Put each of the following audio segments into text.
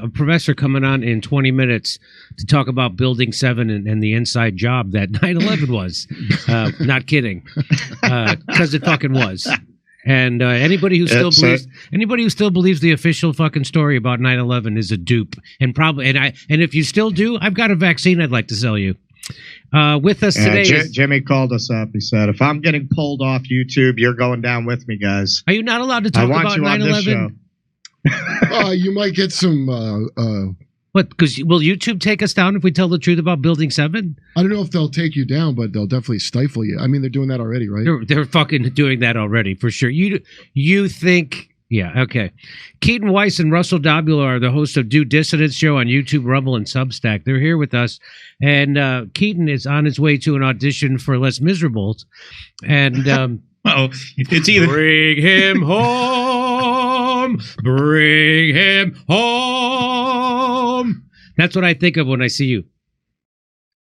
a professor coming on in 20 minutes to talk about Building 7 and the inside job that 9/11 was. Not kidding, because it fucking was. And anybody who still believes the official fucking story about 9/11 is a dupe. And if you still do, I've got a vaccine I'd like to sell you. With us today, Jimmy called us up. He said, "If I'm getting pulled off YouTube, you're going down with me, guys." Are you not allowed to talk about 9/11? You might get some. What? Because will YouTube take us down if we tell the truth about Building 7? I don't know if they'll take you down, but they'll definitely stifle you. I mean, they're doing that already, right? They're fucking doing that already for sure. You think? Yeah, okay. Keaton Weiss and Russell Dobula are the hosts of Dissidence Show on YouTube, Rumble, and Substack. They're here with us. And Keaton is on his way to an audition for Les Miserables. And it's either bring him home, bring him home. That's what I think of when I see you.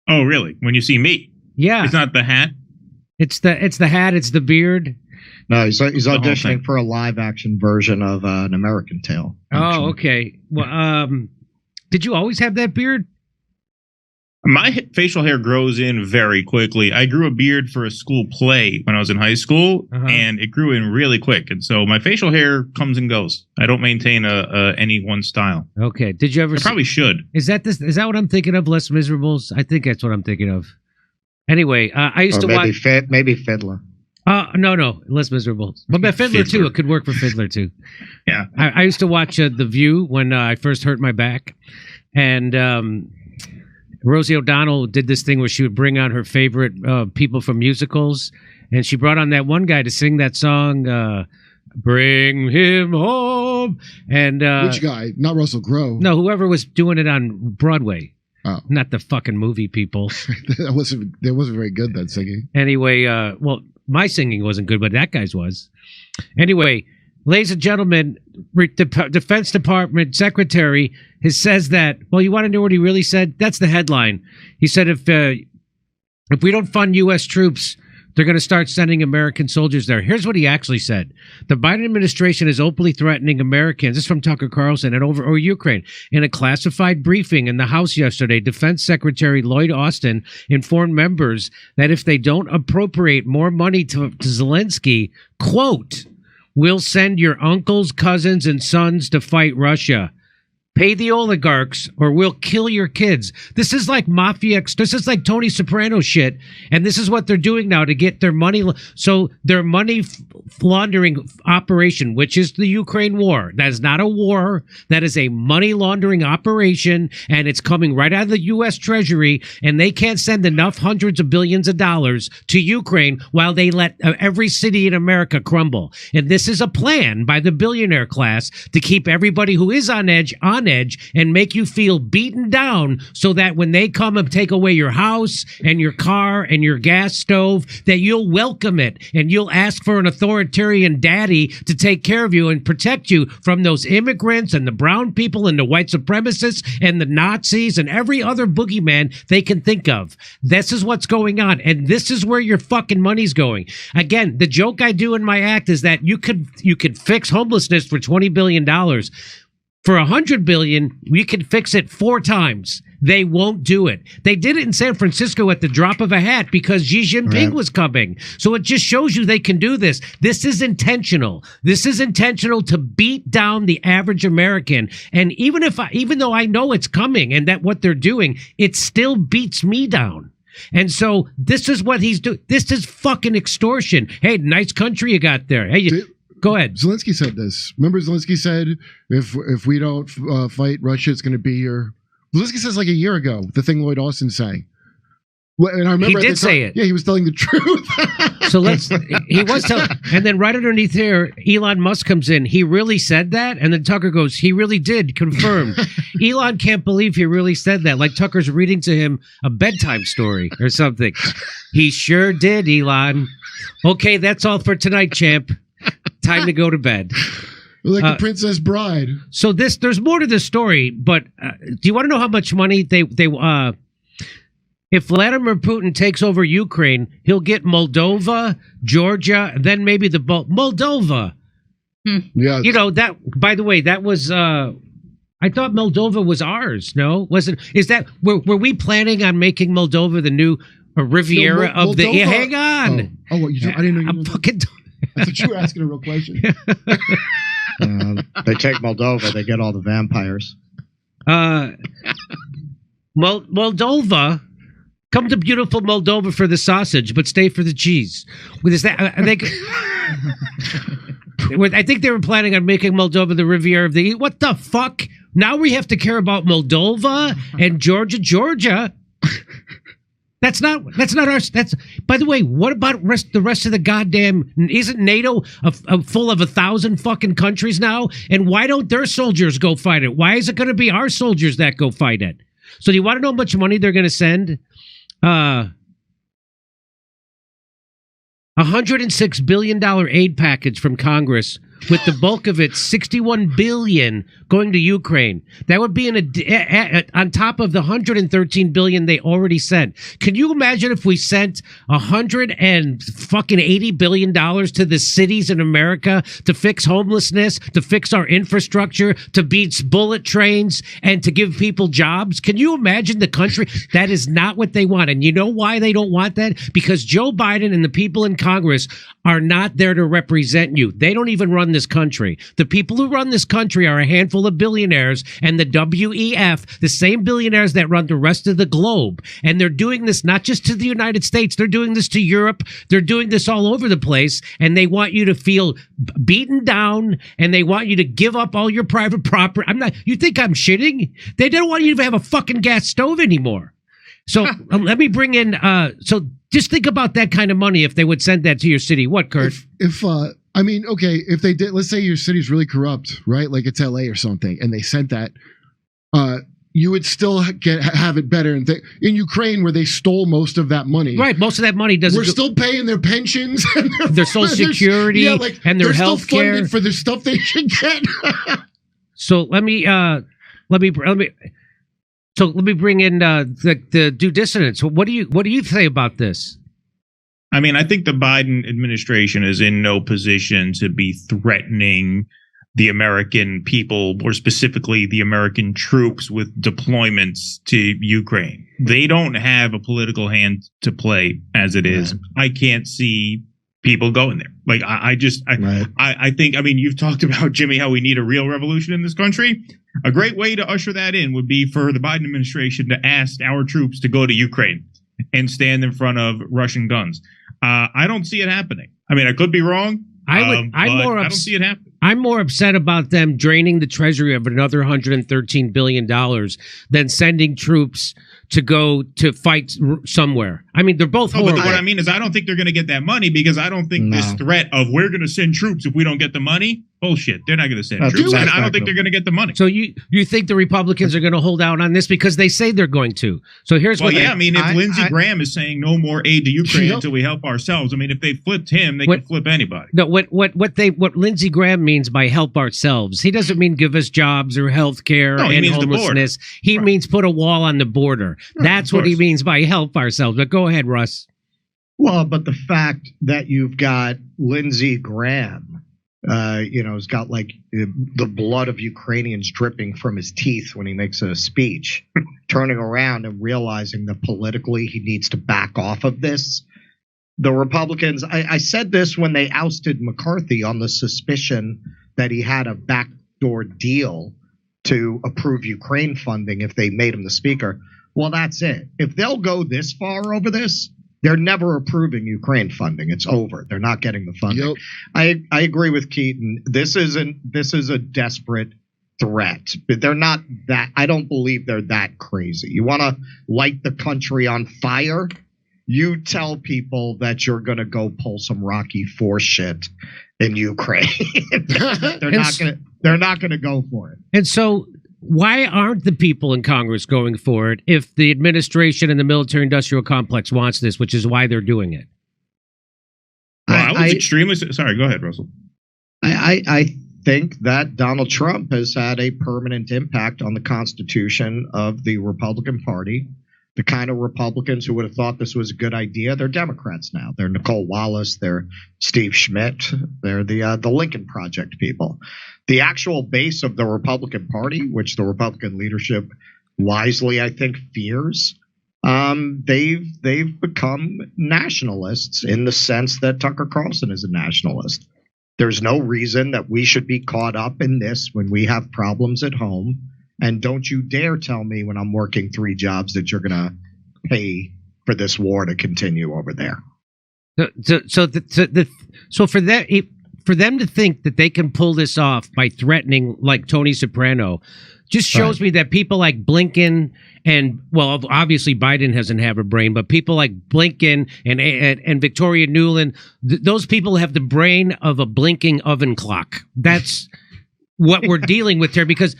Oh, really? When you see me? Yeah. It's not the hat? It's the hat, it's the beard. No, he's auditioning for a live-action version of An American Tail. Oh, okay. Well, did you always have that beard? My facial hair grows in very quickly. I grew a beard for a school play when I was in high school, and it grew in really quick. And so my facial hair comes and goes. I don't maintain any one style. Okay. Did you ever? I probably should. Is that what I'm thinking of? Les Miserables? I think that's what I'm thinking of. Anyway, I used to watch. Maybe Fiddler. No, Les Miserables. But Fiddler too. It could work for Fiddler too. Yeah. I used to watch The View when I first hurt my back, and Rosie O'Donnell did this thing where she would bring on her favorite people from musicals, and she brought on that one guy to sing that song, "Bring Him Home." And which guy? Not Russell Crowe. No, whoever was doing it on Broadway. Oh. Not the fucking movie people. That wasn't very good, that singing. Anyway, well, my singing wasn't good, but that guy's was. Anyway, ladies and gentlemen, the Defense Department Secretary says that, well, you want to know what he really said? That's the headline. He said if we don't fund U.S. troops, they're going to start sending American soldiers there. Here's what he actually said. The Biden administration is openly threatening Americans. This is from Tucker Carlson and over Ukraine. In a classified briefing in the House yesterday, Defense Secretary Lloyd Austin informed members that if they don't appropriate more money to Zelensky, quote, "We'll send your uncles, cousins, and sons to fight Russia. Pay the oligarchs or we'll kill your kids." This is like mafia. This is like Tony Soprano shit. And this is what they're doing now to get their money. So their money laundering operation, which is the Ukraine war. That is not a war. That is a money laundering operation. And it's coming right out of the U.S. Treasury. And they can't send enough hundreds of billions of dollars to Ukraine while they let every city in America crumble. And this is a plan by the billionaire class to keep everybody who is on edge and make you feel beaten down so that when they come and take away your house and your car and your gas stove, that you'll welcome it and you'll ask for an authoritarian daddy to take care of you and protect you from those immigrants and the brown people and the white supremacists and the Nazis and every other boogeyman they can think of. This is what's going on, and this is where your fucking money's going. Again, the joke I do in my act is that you could fix homelessness for $20 billion. For $100 billion, we could fix it 4 times. They won't do it. They did it in San Francisco at the drop of a hat because Xi Jinping was coming. So it just shows you they can do this. This is intentional. This is intentional to beat down the average American. And even though I know it's coming and that what they're doing, it still beats me down. And so this is what he's doing. This is fucking extortion. Hey, nice country you got there. Hey, go ahead. Zelensky said this. Remember, Zelensky said, if we don't fight Russia, it's going to be your... Zelensky says like a year ago, the thing Lloyd Austin saying. And I remember he did say it. Yeah, he was telling the truth. So he was telling... And then right underneath here, Elon Musk comes in. He really said that? And then Tucker goes, he really did, confirmed. Elon can't believe he really said that. Like Tucker's reading to him a bedtime story or something. He sure did, Elon. Okay, that's all for tonight, champ. Time to go to bed. Like the Princess Bride. So there's more to this story, but do you want to know how much money they if Vladimir Putin takes over Ukraine, he'll get Moldova, Georgia, then maybe Moldova. Yeah. You know, that, by the way, that was I I thought Moldova was ours. No, wasn't? Is that were we planning on making Moldova the new Riviera of the? Yeah, hang on. Oh, what you? I didn't know. You I'm fucking. I thought you were asking a real question. They take Moldova, they get all the vampires. Moldova. Come to beautiful Moldova for the sausage, but stay for the cheese. Is that? I think they were planning on making Moldova the Riviera of the. What the fuck? Now we have to care about Moldova and Georgia. That's not our. That's, by the way, what about the rest of the goddamn? Isn't NATO full of 1,000 fucking countries now? And why don't their soldiers go fight it? Why is it going to be our soldiers that go fight it? So do you want to know how much money they're going to send? $106 billion aid package from Congress, with the bulk of it, $61 billion, going to Ukraine. That would be on top of the $113 billion they already sent. Can you imagine if we sent $180 billion to the cities in America to fix homelessness, to fix our infrastructure, to beat bullet trains, and to give people jobs? Can you imagine the country? That is not what they want. And you know why they don't want that? Because Joe Biden and the people in Congress are not there to represent you. They don't even run this country. The people who run this country are a handful of billionaires, and the WEF, the same billionaires that run the rest of the globe. And they're doing this not just to the United States, they're doing this to Europe, they're doing this all over the place, and they want you to feel beaten down, and they want you to give up all your private property. You think I'm shitting? They don't want you to have a fucking gas stove anymore. So let me bring in, so just think about that kind of money if they would send that to your city. What, Kurt? If they did, let's say your city's really corrupt, right? Like it's LA or something, and they sent that, you would still have it better. In Ukraine, where they stole most of that money. Right, most of that money doesn't. We're still paying their pensions and their social security and their health care for the stuff they should get. So let me bring in the do dissidents. What do you say about this? I mean, I think the Biden administration is in no position to be threatening the American people, or specifically the American troops, with deployments to Ukraine. They don't have a political hand to play as it is. I can't see people going there. Like, I think, I mean, you've talked about, Jimmy, how we need a real revolution in this country. A great way to usher that in would be for the Biden administration to ask our troops to go to Ukraine and stand in front of Russian guns. I don't see it happening. I mean, I could be wrong. I don't see it happening. I'm more upset about them draining the treasury of another $113 billion than sending troops to go to fight somewhere. I mean, they're both horrible. But what I mean is, I don't think they're going to get that money, because I don't think this threat of we're going to send troops if we don't get the money, bullshit. They're not going to send troops. I don't think they're going to get the money. So you think the Republicans are going to hold out on this because they say they're going to? So here's what. I mean, if Lindsey Graham is saying no more aid to Ukraine until we help ourselves, I mean, if they flipped him, they can flip anybody. No, what Lindsey Graham means by help ourselves, he doesn't mean give us jobs or health care and homelessness. He means put a wall on the border. That's what he means by help ourselves. But go ahead, Russ. Well, but the fact that you've got Lindsey Graham, has got like the blood of Ukrainians dripping from his teeth when he makes a speech, turning around and realizing that politically he needs to back off of this. The Republicans, I said this when they ousted McCarthy on the suspicion that he had a backdoor deal to approve Ukraine funding if they made him the speaker. Well, that's it. If they'll go this far over this, they're never approving Ukraine funding. It's over. They're not getting the funding. Yep. I agree with Keaton. This is a desperate threat. But they're not that. I don't believe they're that crazy. You want to light the country on fire? You tell people that you're going to go pull some Rocky IV shit in Ukraine. They're not going to go for it. And so, why aren't the people in Congress going for it if the administration and the military-industrial complex wants this, which is why they're doing it? Well, I was extremely... Sorry, go ahead, Russell. I think that Donald Trump has had a permanent impact on the constitution of the Republican Party. the kind of Republicans who would have thought this was a good idea, they're Democrats now. They're Nicole Wallace, they're Steve Schmidt, they're the Lincoln Project people. The actual base of the Republican Party, which the Republican leadership wisely, I think, fears, they've become nationalists in the sense that Tucker Carlson is a nationalist. There's no reason that we should be caught up in this when we have problems at home. And don't you dare tell me when I'm working 3 jobs that you're going to pay for this war to continue over there. So for them to think that they can pull this off by threatening like Tony Soprano just shows me that people like Blinken and, well, obviously Biden doesn't have a brain, but people like Blinken and Victoria Nuland, those people have the brain of a blinking oven clock. That's what we're dealing with here, because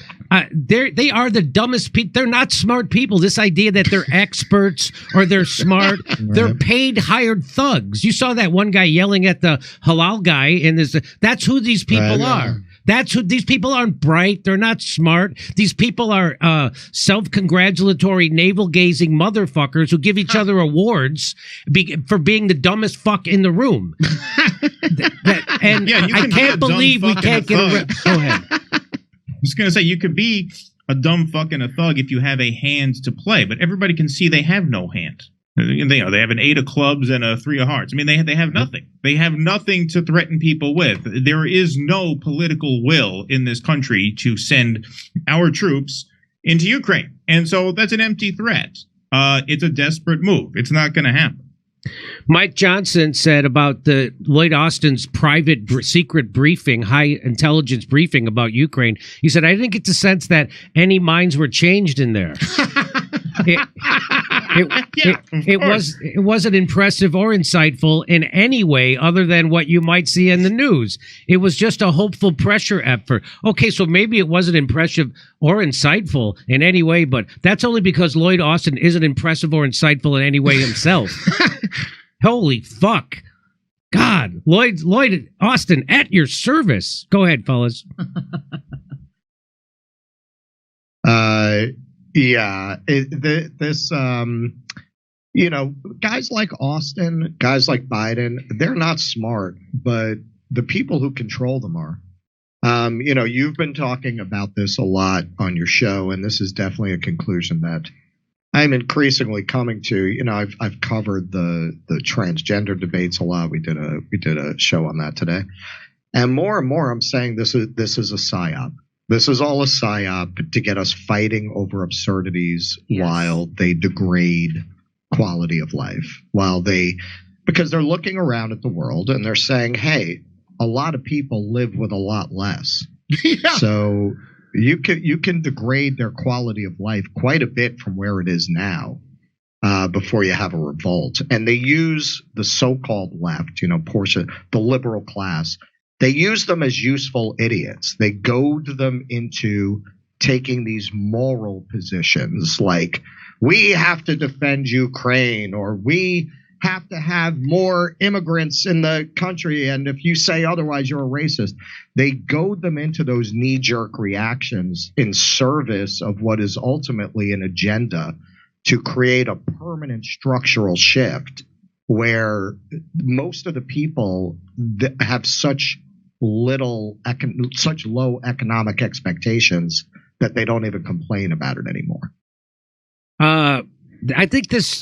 they are the dumbest people. They're not smart people. This idea that they're experts or they're smart, they're paid hired thugs. You saw that one guy yelling at the halal guy, and that's who these people are. That's who these people aren't bright. They're not smart. These people are self-congratulatory, navel-gazing motherfuckers who give each other awards for being the dumbest fuck in the room. I can't believe we can't get a... Go ahead. I was going to say, you could be a dumb fuck and a thug if you have a hand to play, but everybody can see they have no hand. They have an 8 of clubs and a 3 of hearts. I mean, they have nothing. They have nothing to threaten people with. There is no political will in this country to send our troops into Ukraine. And so that's an empty threat. It's a desperate move. It's not going to happen. Mike Johnson said about the Lloyd Austin's private secret briefing, high intelligence briefing about Ukraine. He said, I didn't get the sense that any minds were changed in there. It wasn't impressive or insightful in any way other than what you might see in the news. It was just a hopeful pressure effort. Okay, so maybe it wasn't impressive or insightful in any way, but that's only because Lloyd Austin isn't impressive or insightful in any way himself. Holy fuck. God, Lloyd Austin at your service. Go ahead, fellas. Guys like Austin, guys like Biden, they're not smart, but the people who control them are. You've been talking about this a lot on your show, and this is definitely a conclusion that I'm increasingly coming to. I've covered the transgender debates a lot. We did a show on that today, and more I'm saying this is a psyop. This is all a psyop to get us fighting over absurdities while they degrade quality of life. Because they're looking around at the world and they're saying, hey, a lot of people live with a lot less. So you can degrade their quality of life quite a bit from where it is now before you have a revolt. And they use the so-called left, portion, the liberal class. They use them as useful idiots. They goad them into taking these moral positions like, we have to defend Ukraine, or we have to have more immigrants in the country, and if you say otherwise, you're a racist. They goad them into those knee-jerk reactions in service of what is ultimately an agenda to create a permanent structural shift where most of the people that have such low economic expectations that they don't even complain about it anymore. I think this,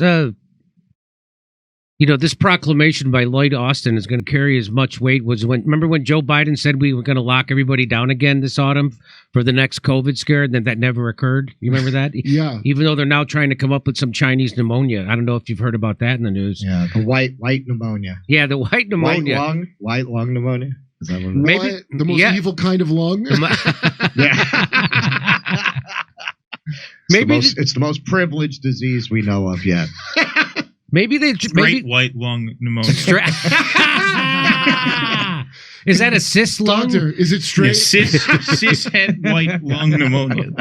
this proclamation by Lloyd Austin is going to carry as much weight. Remember when Joe Biden said we were going to lock everybody down again this autumn for the next COVID scare, and then that never occurred? You remember that? Yeah. Even though they're now trying to come up with some Chinese pneumonia. I don't know if you've heard about that in the news. Yeah, the white pneumonia. Yeah, the white pneumonia. White lung pneumonia. Is that what maybe the most evil kind of lung? It's the most privileged disease we know of yet. Straight white lung pneumonia. Is that a cis lung? Doctor, is it straight? Cis head white lung pneumonia.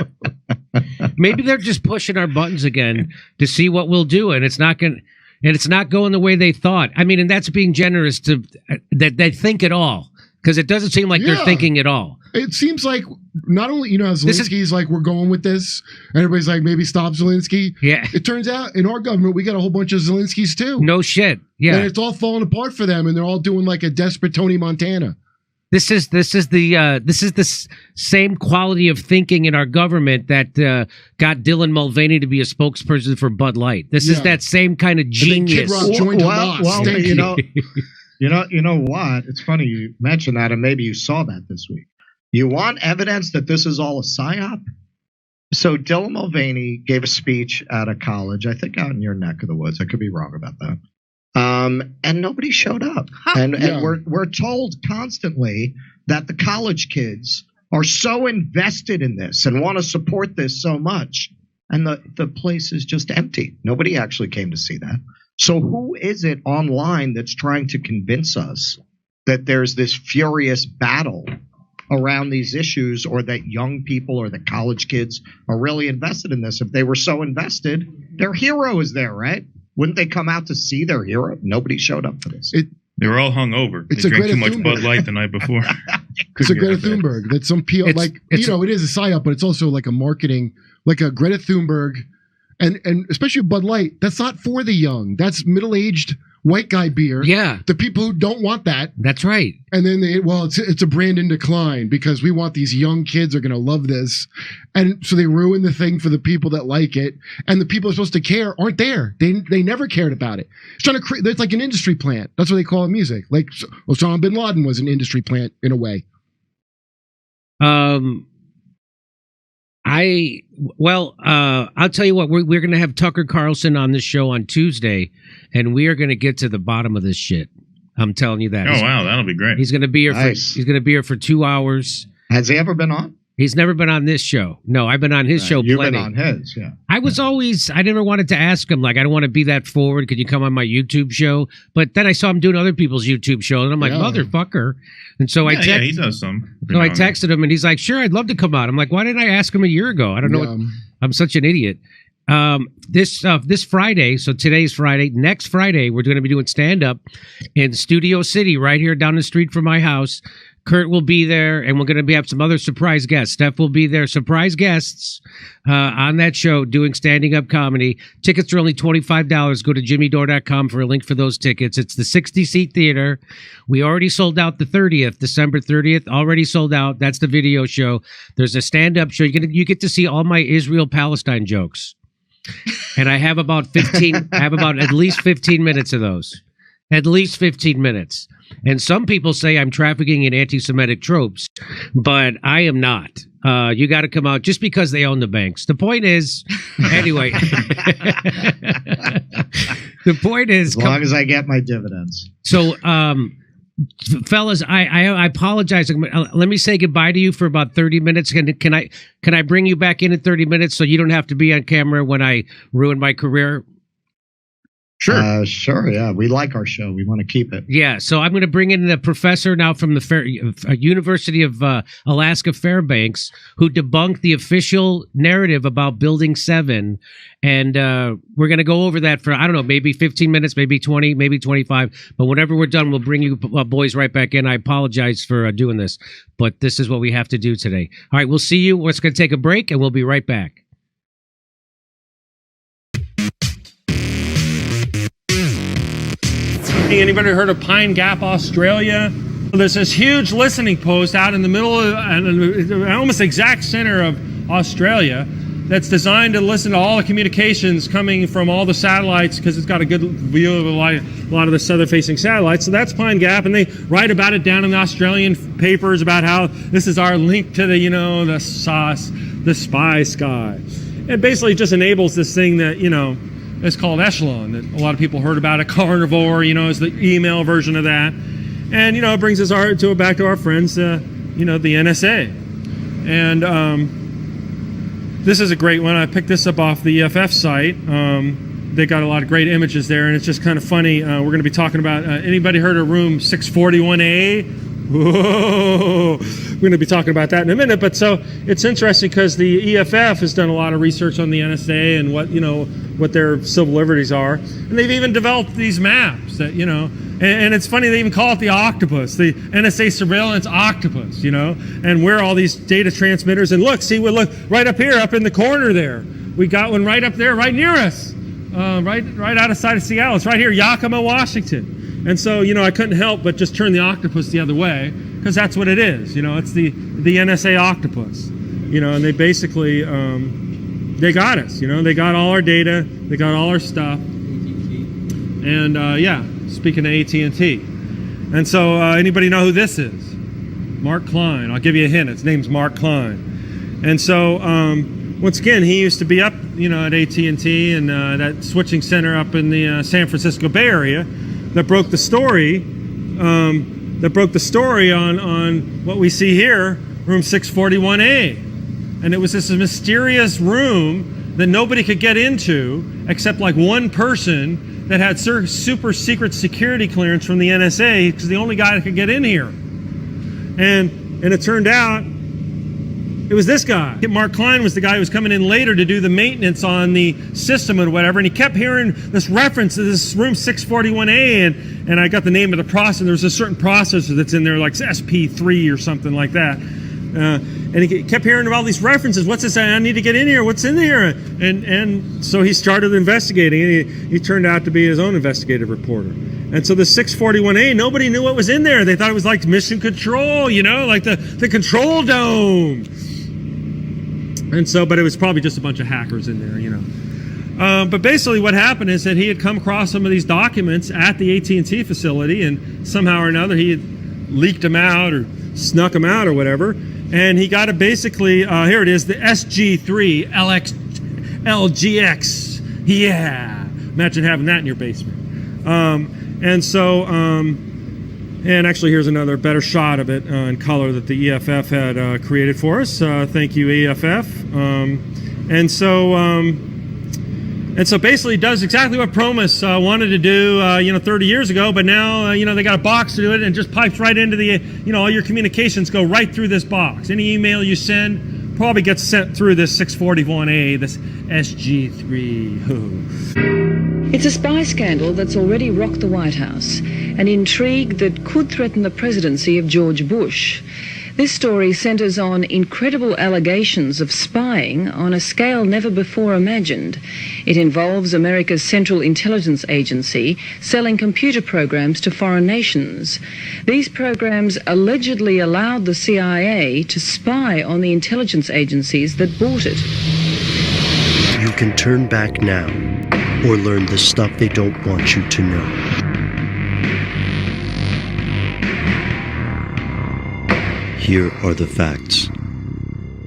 Maybe they're just pushing our buttons again to see what we'll do, and it's not going the way they thought. I mean, and that's being generous to that they think at all. Because it doesn't seem like they're thinking at all. It seems like not only, how Zelensky's like, we're going with this, and everybody's like, maybe stop Zelensky. Yeah. It turns out in our government, we got a whole bunch of Zelenskys too. No shit. Yeah. And it's all falling apart for them, and they're all doing like a desperate Tony Montana. This is the same quality of thinking in our government that got Dylan Mulvaney to be a spokesperson for Bud Light. This is that same kind of genius. Kid Rock joined Hamas. Thank you know what? It's funny you mentioned that, and maybe you saw that this week. You want evidence that this is all a psyop? So Dylan Mulvaney gave a speech at a college, I think out in your neck of the woods. I could be wrong about that. And nobody showed up. And we're told constantly that the college kids are so invested in this and want to support this so much. And the place is just empty. Nobody actually came to see that. So who is it online that's trying to convince us that there's this furious battle around these issues, or that young people or the college kids are really invested in this? If they were so invested, their hero is there, right? Wouldn't they come out to see their hero? Nobody showed up for this. They were all hungover. They drank too much Bud Light the night before. It's a Greta Thunberg. That's some PR. It is a psyop, but it's also like a marketing, like a Greta Thunberg, and especially Bud Light. That's not for the young. That's middle-aged white guy beer. Yeah. The people who don't want that. That's right. And then it's a brand in decline because we want these young kids are going to love this. And so they ruin the thing for the people that like it. And the people who are supposed to care aren't there. They never cared about it. It's trying to create, it's like an industry plant. That's what they call it music. Like Osama bin Laden was an industry plant in a way. I'll tell you what, we're going to have Tucker Carlson on this show on Tuesday, and we are going to get to the bottom of this shit. I'm telling you that. Oh, wow, that'll be great. He's going to be here he's going to be here for 2 hours. Has he ever been on? He's never been on this show. No, I've been on his show You've plenty. been on his, yeah. I never wanted to ask him, like, I don't want to be that forward. Could you come on my YouTube show? But then I saw him doing other people's YouTube shows, and I'm like, motherfucker. And so he does some. So I texted him, and he's like, sure, I'd love to come on. I'm like, why didn't I ask him a year ago? I don't know. I'm such an idiot. This Friday, so today's Friday, next Friday, we're going to be doing stand-up in Studio City, right here down the street from my house. Kurt will be there, and we're going to have some other surprise guests. Steph will be there. Surprise guests on that show doing standing up comedy. Tickets are only $25. Go to jimmydore.com for a link for those tickets. It's the 60-seat theater. We already sold out the 30th, December 30th. Already sold out. That's the video show. There's a stand-up show. You get to see all my Israel-Palestine jokes. And I have about at least 15 minutes of those. At least 15 minutes. And some people say I'm trafficking in anti-Semitic tropes, but I am not. You got to come out just because they own the banks. The point is, anyway. The point is, as long as I get my dividends. So, fellas, I apologize. Let me say goodbye to you for about 30 minutes. Can I bring you back in 30 minutes so you don't have to be on camera when I ruin my career? Sure. Sure. Yeah. We like our show. We want to keep it. Yeah. So I'm going to bring in the professor now from the University of Alaska Fairbanks, who debunked the official narrative about Building 7. And we're going to go over that for, I don't know, maybe 15 minutes, maybe 20, maybe 25. But whenever we're done, we'll bring you boys right back in. I apologize for doing this, but this is what we have to do today. All right. We'll see you. We're going to take a break, and we'll be right back. Anybody heard of Pine Gap, Australia? There's this huge listening post out in the middle of, almost exact center of Australia, that's designed to listen to all the communications coming from all the satellites, because it's got a good view of a lot of the southern-facing satellites. So that's Pine Gap, and they write about it down in the Australian papers about how this is our link to the spy sky. It basically just enables this thing that it's called Echelon, that a lot of people heard about. A carnivore, is the email version of that. And, it brings us back to our friends, the NSA. And this is a great one. I picked this up off the EFF site. They got a lot of great images there, and it's just kind of funny. We're going to be talking about, anybody heard of room 641A? Whoa. We're going to be talking about that in a minute. But so it's interesting because the EFF has done a lot of research on the NSA and what their civil liberties are. And they've even developed these maps that, and it's funny, they even call it the octopus, the NSA surveillance octopus, and where all these data transmitters. And look right up here, up in the corner there. We got one right up there, right near us, right outside of Seattle. It's right here, Yakima, Washington. And so, I couldn't help but just turn the octopus the other way, because that's what it is. It's the NSA octopus. And they basically, they got us. They got all our data, they got all our stuff. And speaking of AT&T. And so, anybody know who this is? Mark Klein. I'll give you a hint. His name's Mark Klein. And so, once again, he used to be up, at AT&T and that switching center up in the San Francisco Bay Area. That broke the story. On what we see here, room 641A, and it was this mysterious room that nobody could get into except like one person that had super secret security clearance from the NSA, because the only guy that could get in here. And it turned out it was this guy. Mark Klein was the guy who was coming in later to do the maintenance on the system or whatever, and he kept hearing this reference to this room 641A, and I got the name of the processor. There's a certain processor that's in there, like SP3 or something like that. And he kept hearing about all these references. What's this? I need to get in here. What's in here? And so he started investigating, and he turned out to be his own investigative reporter. And so the 641A, nobody knew what was in there. They thought it was like mission control, like the control dome. And so, but it was probably just a bunch of hackers in there, But basically what happened is that he had come across some of these documents at the AT&T facility, and somehow or another he had leaked them out or snuck them out or whatever. And he got it basically, here it is, the SG3 LGX. Yeah. Imagine having that in your basement. And actually, here's another better shot of it in color that the EFF had created for us. Thank you, EFF. And so basically, it does exactly what Promus wanted to do, 30 years ago. But now, they got a box to do it, and just pipes right into the, all your communications go right through this box. Any email you send probably gets sent through this 641A, this SG3. It's a spy scandal that's already rocked the White House, an intrigue that could threaten the presidency of George Bush. This story centers on incredible allegations of spying on a scale never before imagined. It involves America's Central Intelligence Agency selling computer programs to foreign nations. These programs allegedly allowed the CIA to spy on the intelligence agencies that bought it. You can turn back now, or learn the stuff they don't want you to know. Here are the facts.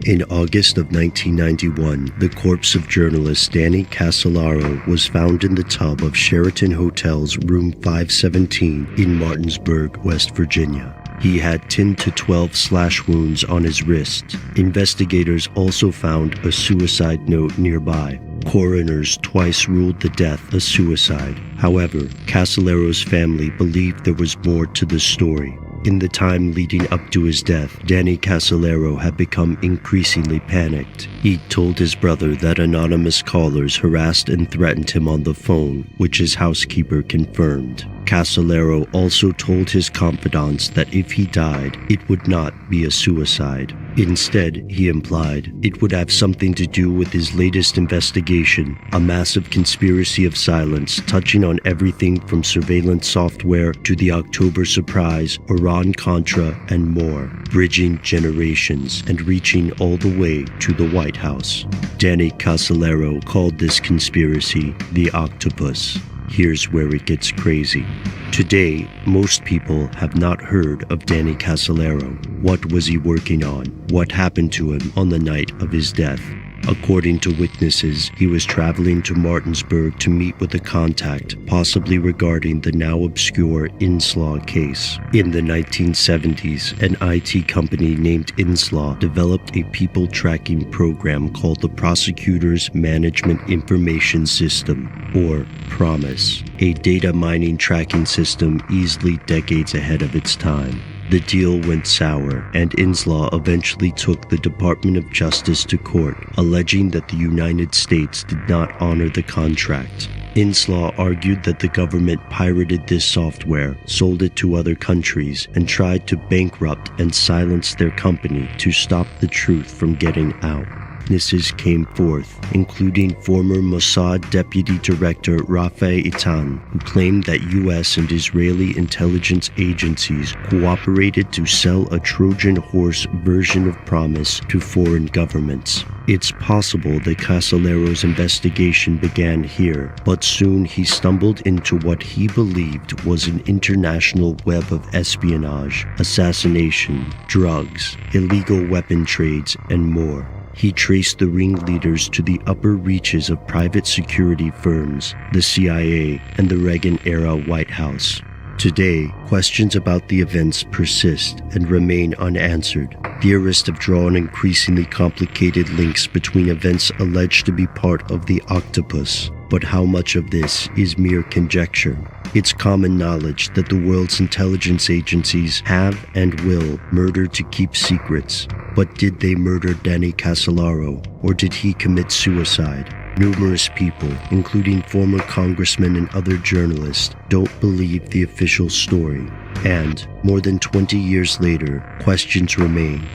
In August of 1991, the corpse of journalist Danny Casolaro was found in the tub of Sheraton Hotel's room 517 in Martinsburg, West Virginia. He had 10 to 12 slash wounds on his wrist. Investigators also found a suicide note nearby. Coroners twice ruled the death a suicide. However, Casolaro's family believed there was more to the story. In the time leading up to his death, Danny Casolaro had become increasingly panicked. He told his brother that anonymous callers harassed and threatened him on the phone, which his housekeeper confirmed. Casolaro also told his confidants that if he died, it would not be a suicide. Instead, he implied, it would have something to do with his latest investigation, a massive conspiracy of silence touching on everything from surveillance software to the October surprise, Iran-Contra, and more, bridging generations and reaching all the way to the White House. Danny Casolaro called this conspiracy the Octopus. Here's where it gets crazy. Today, most people have not heard of Danny Casolaro. What was he working on? What happened to him on the night of his death? According to witnesses, he was traveling to Martinsburg to meet with a contact, possibly regarding the now obscure Inslaw case. In the 1970s, an IT company named Inslaw developed a people tracking program called the Prosecutor's Management Information System, or PROMIS, a data mining tracking system easily decades ahead of its time. The deal went sour, and Inslaw eventually took the Department of Justice to court, alleging that the United States did not honor the contract. Inslaw argued that the government pirated this software, sold it to other countries, and tried to bankrupt and silence their company to stop the truth from getting out. Witnesses came forth, including former Mossad Deputy Director Rafi Eitan, who claimed that U.S. and Israeli intelligence agencies cooperated to sell a Trojan horse version of Promise to foreign governments. It's possible that Casolero's investigation began here, but soon he stumbled into what he believed was an international web of espionage, assassination, drugs, illegal weapon trades, and more. He traced the ringleaders to the upper reaches of private security firms, the CIA, and the Reagan-era White House. Today, questions about the events persist and remain unanswered. Theorists have drawn increasingly complicated links between events alleged to be part of the octopus, but how much of this is mere conjecture? It's common knowledge that the world's intelligence agencies have and will murder to keep secrets. But did they murder Danny Casolaro, or did he commit suicide? Numerous people, including former congressmen and other journalists, don't believe the official story. And, more than 20 years later, questions remain.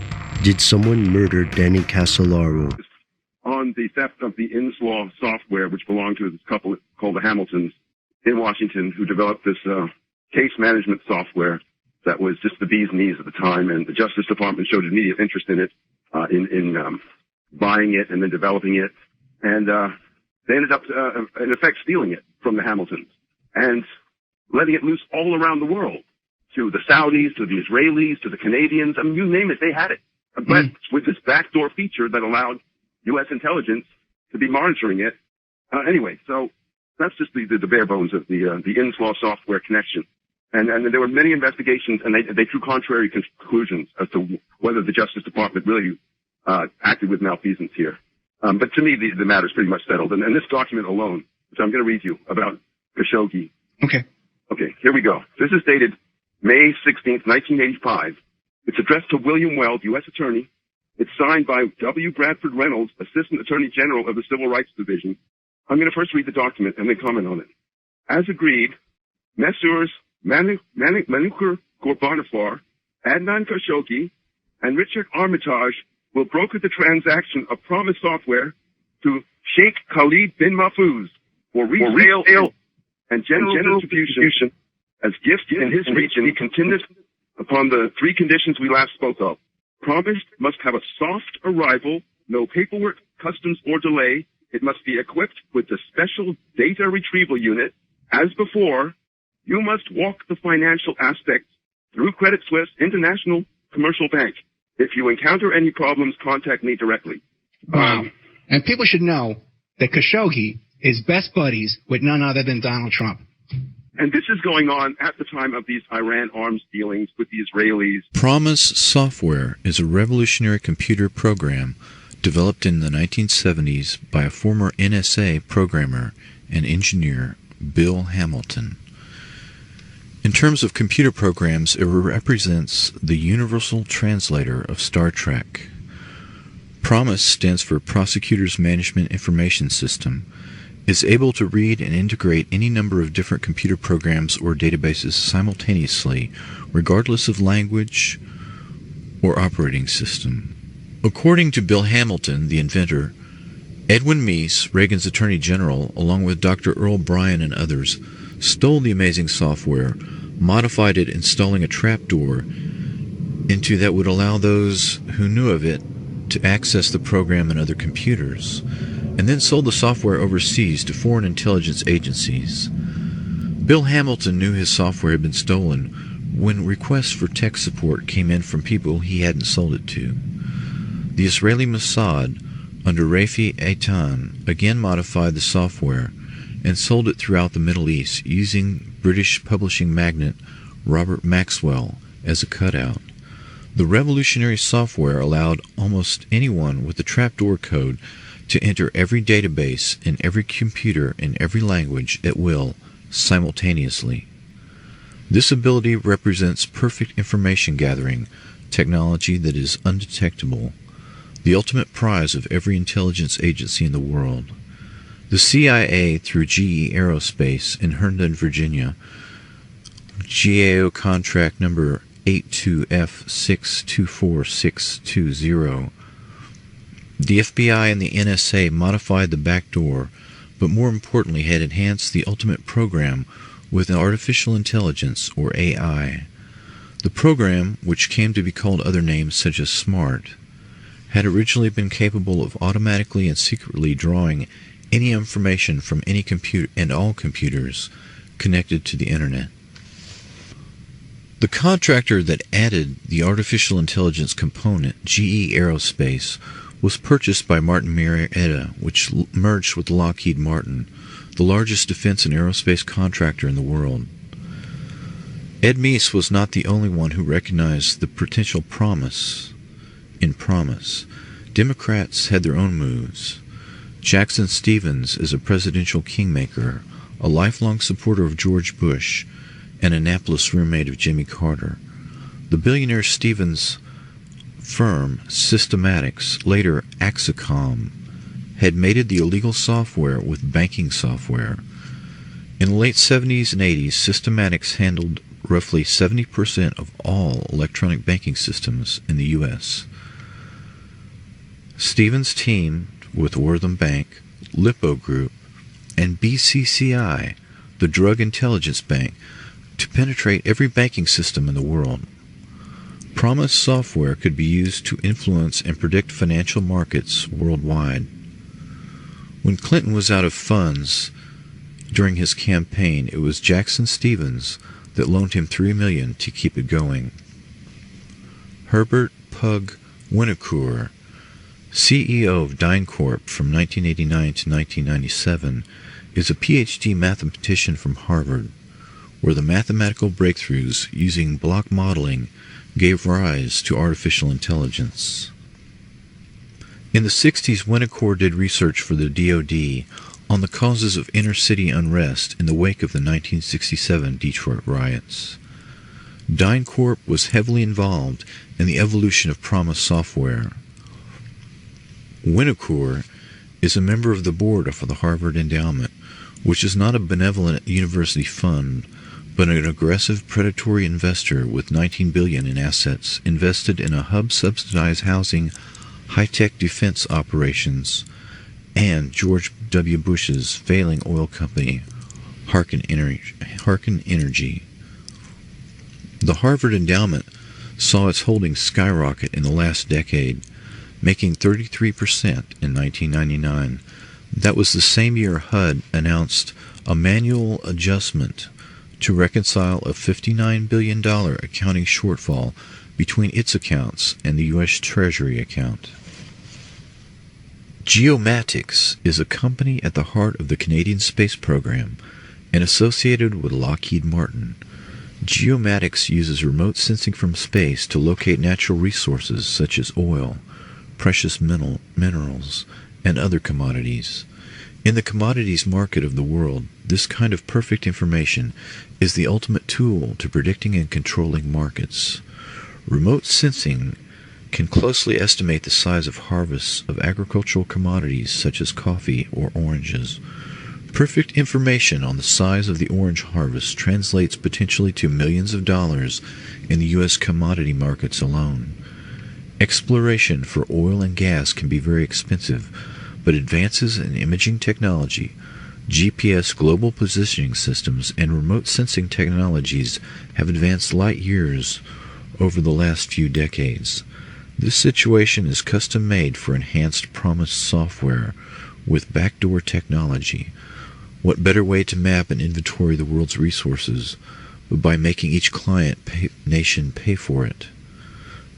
Did someone murder Danny Casolaro? On the theft of the Inslaw software, which belonged to this couple called the Hamiltons in Washington, who developed this case management software that was just the bee's knees at the time, and the Justice Department showed immediate interest in it, in buying it and then developing it, and they ended up, in effect, stealing it from the Hamiltons and letting it loose all around the world, to the Saudis, to the Israelis, to the Canadians. I mean, you name it, they had it. But with this backdoor feature that allowed U.S. intelligence to be monitoring it. Anyway, so that's just the bare bones of the Inslaw software connection. And there were many investigations, and they drew contrary conclusions as to whether the Justice Department really acted with malfeasance here. But to me, the matter's pretty much settled. And this document alone, which I'm going to read you about Khashoggi. Okay, here we go. This is dated May 16th, 1985. It's addressed to William Weld, U.S. Attorney. It's signed by W. Bradford Reynolds, Assistant Attorney General of the Civil Rights Division. I'm going to first read the document and then comment on it. As agreed, Messrs. Manukur Gorbanifar, Adnan Khashoggi, and Richard Armitage will broker the transaction of Promise software to Sheikh Khalid bin Mahfouz for resale and general distribution as gifts in his region, contingent upon the three conditions we last spoke of. Promise must have a soft arrival, no paperwork, customs, or delay. It must be equipped with the special data retrieval unit. As before, you must walk the financial aspects through Credit Suisse International Commercial Bank. If you encounter any problems, contact me directly. Wow. And people should know that Khashoggi is best buddies with none other than Donald Trump. And this is going on at the time of these Iran arms dealings with the Israelis. Promise software is a revolutionary computer program developed in the 1970s by a former NSA programmer and engineer, Bill Hamilton. In terms of computer programs, it represents the universal translator of Star Trek. PROMIS stands for Prosecutors Management Information System. Is able to read and integrate any number of different computer programs or databases simultaneously, regardless of language or operating system. According to Bill Hamilton, the inventor, Edwin Meese, Reagan's Attorney General, along with Dr. Earl Bryan and others, stole the amazing software, modified it, installing a trapdoor into that would allow those who knew of it to access the program and other computers, and then sold the software overseas to foreign intelligence agencies. Bill Hamilton knew his software had been stolen when requests for tech support came in from people he hadn't sold it to. The Israeli Mossad, under Rafi Eitan, again modified the software and sold it throughout the Middle East using British publishing magnate Robert Maxwell as a cutout. The revolutionary software allowed almost anyone with the trapdoor code to enter every database in every computer in every language at will, simultaneously. This ability represents perfect information gathering, technology that is undetectable, the ultimate prize of every intelligence agency in the world. The CIA, through GE Aerospace in Herndon, Virginia, GAO contract number 82F624620. The FBI and the NSA modified the backdoor, but more importantly had enhanced the ultimate program with artificial intelligence, or AI. The program, which came to be called other names such as SMART, had originally been capable of automatically and secretly drawing any information from any computer and all computers connected to the Internet. The contractor that added the artificial intelligence component, GE Aerospace, was purchased by Martin Marietta, which merged with Lockheed Martin, the largest defense and aerospace contractor in the world. Ed Meese was not the only one who recognized the potential promise in Promise. Democrats had their own moves. Jackson Stevens is a presidential kingmaker, a lifelong supporter of George Bush, and Annapolis roommate of Jimmy Carter. The billionaire Stevens' firm, Systematics, later Axicom, had mated the illegal software with banking software. In the late 70s and 80s, Systematics handled roughly 70% of all electronic banking systems in the U.S. Stevens teamed with Wortham Bank, Lippo Group, and BCCI, the Drug Intelligence Bank, to penetrate every banking system in the world. Promise software could be used to influence and predict financial markets worldwide. When Clinton was out of funds during his campaign, it was Jackson Stevens that loaned him $3 million to keep it going. Herbert Pug Winnocour, CEO of DynCorp from 1989 to 1997, is a PhD mathematician from Harvard, where the mathematical breakthroughs using block modeling gave rise to artificial intelligence. In the 60s, Winnocour did research for the DoD on the causes of inner-city unrest in the wake of the 1967 Detroit riots. DynCorp was heavily involved in the evolution of Promise software. Winnocour is a member of the board of the Harvard Endowment, which is not a benevolent university fund, but an aggressive predatory investor with $19 billion in assets invested in a hub-subsidized housing, high-tech defense operations, and George W. Bush's failing oil company, Harken Energy. The Harvard Endowment saw its holdings skyrocket in the last decade, making 33% in 1999. That was the same year HUD announced a manual adjustment to reconcile a $59 billion accounting shortfall between its accounts and the U.S. Treasury account. Geomatics is a company at the heart of the Canadian space program and associated with Lockheed Martin. Geomatics uses remote sensing from space to locate natural resources such as oil, precious minerals, and other commodities. In the commodities market of the world, this kind of perfect information is the ultimate tool to predicting and controlling markets. Remote sensing can closely estimate the size of harvests of agricultural commodities such as coffee or oranges. Perfect information on the size of the orange harvest translates potentially to millions of dollars in the U.S. commodity markets alone. Exploration for oil and gas can be very expensive, but advances in imaging technology, GPS global positioning systems, and remote sensing technologies have advanced light years over the last few decades. This situation is custom-made for enhanced Promise software with backdoor technology. What better way to map and inventory the world's resources but by making each nation pay for it?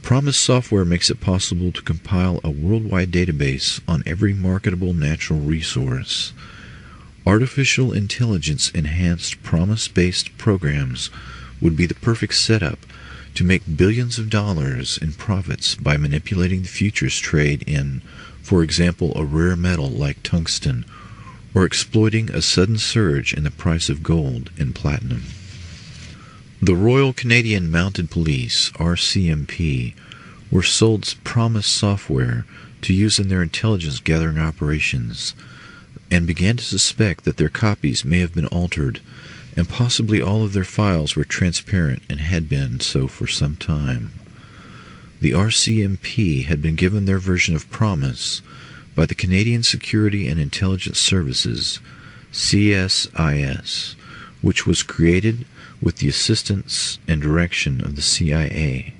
Promise software makes it possible to compile a worldwide database on every marketable natural resource. Artificial intelligence enhanced Promise-based programs would be the perfect setup to make billions of dollars in profits by manipulating the futures trade in, for example, a rare metal like tungsten, or exploiting a sudden surge in the price of gold and platinum. The Royal Canadian Mounted Police, RCMP, were sold Promise software to use in their intelligence gathering operations, and began to suspect that their copies may have been altered, and possibly all of their files were transparent and had been so for some time. The RCMP had been given their version of Promise by the Canadian Security and Intelligence Services, CSIS, which was created with the assistance and direction of the CIA.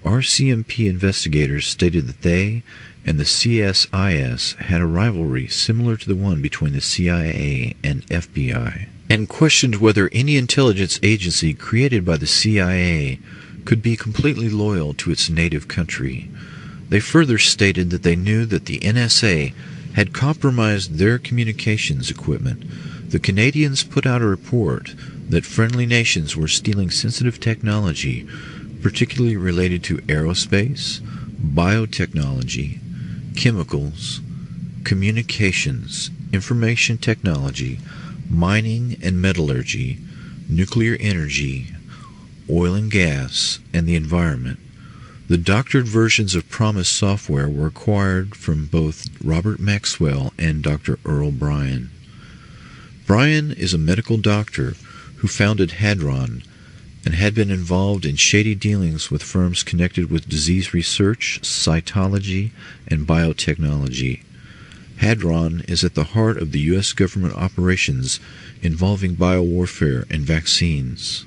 RCMP investigators stated that they and the CSIS had a rivalry similar to the one between the CIA and FBI, and questioned whether any intelligence agency created by the CIA could be completely loyal to its native country. They further stated that they knew that the NSA had compromised their communications equipment. The Canadians put out a report that friendly nations were stealing sensitive technology, particularly related to aerospace, biotechnology, chemicals, communications, information technology, mining and metallurgy, nuclear energy, oil and gas, and the environment. The doctored versions of Promise software were acquired from both Robert Maxwell and Dr. Earl Bryan. Bryan is a medical doctor who founded Hadron and had been involved in shady dealings with firms connected with disease research, cytology, and biotechnology. Hadron is at the heart of the U.S. government operations involving biowarfare and vaccines.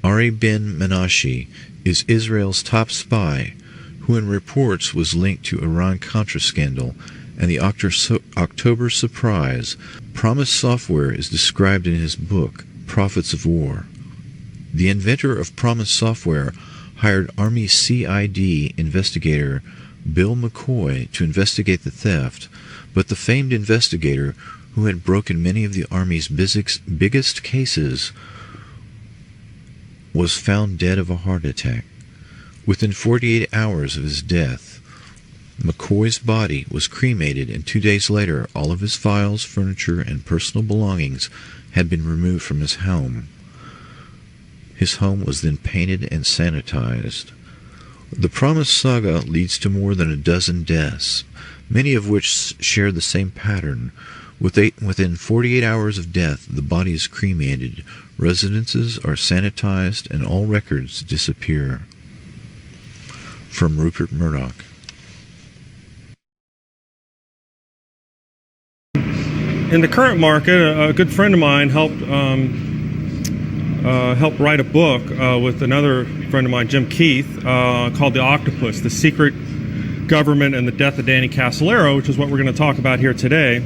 Ari Ben Menashe is Israel's top spy, who in reports was linked to Iran-Contra scandal and the October surprise. Promise software is described in his book, Prophets of War. The inventor of Promise software hired Army CID investigator Bill McCoy to investigate the theft, but the famed investigator, who had broken many of the Army's biggest cases, was found dead of a heart attack. Within 48 hours of his death, McCoy's body was cremated, and 2 days later all of his files, furniture, and personal belongings had been removed from his home. His home was then painted and sanitized. The Promise saga leads to more than a dozen deaths, many of which share the same pattern. Within 48 hours of death, the body is cremated, residences are sanitized, and all records disappear. From Rupert Murdoch. In the current market, a good friend of mine helped write a book with another friend of mine, Jim Keith, called The Octopus, The Secret Government and the Death of Danny Casolaro, which is what we're going to talk about here today.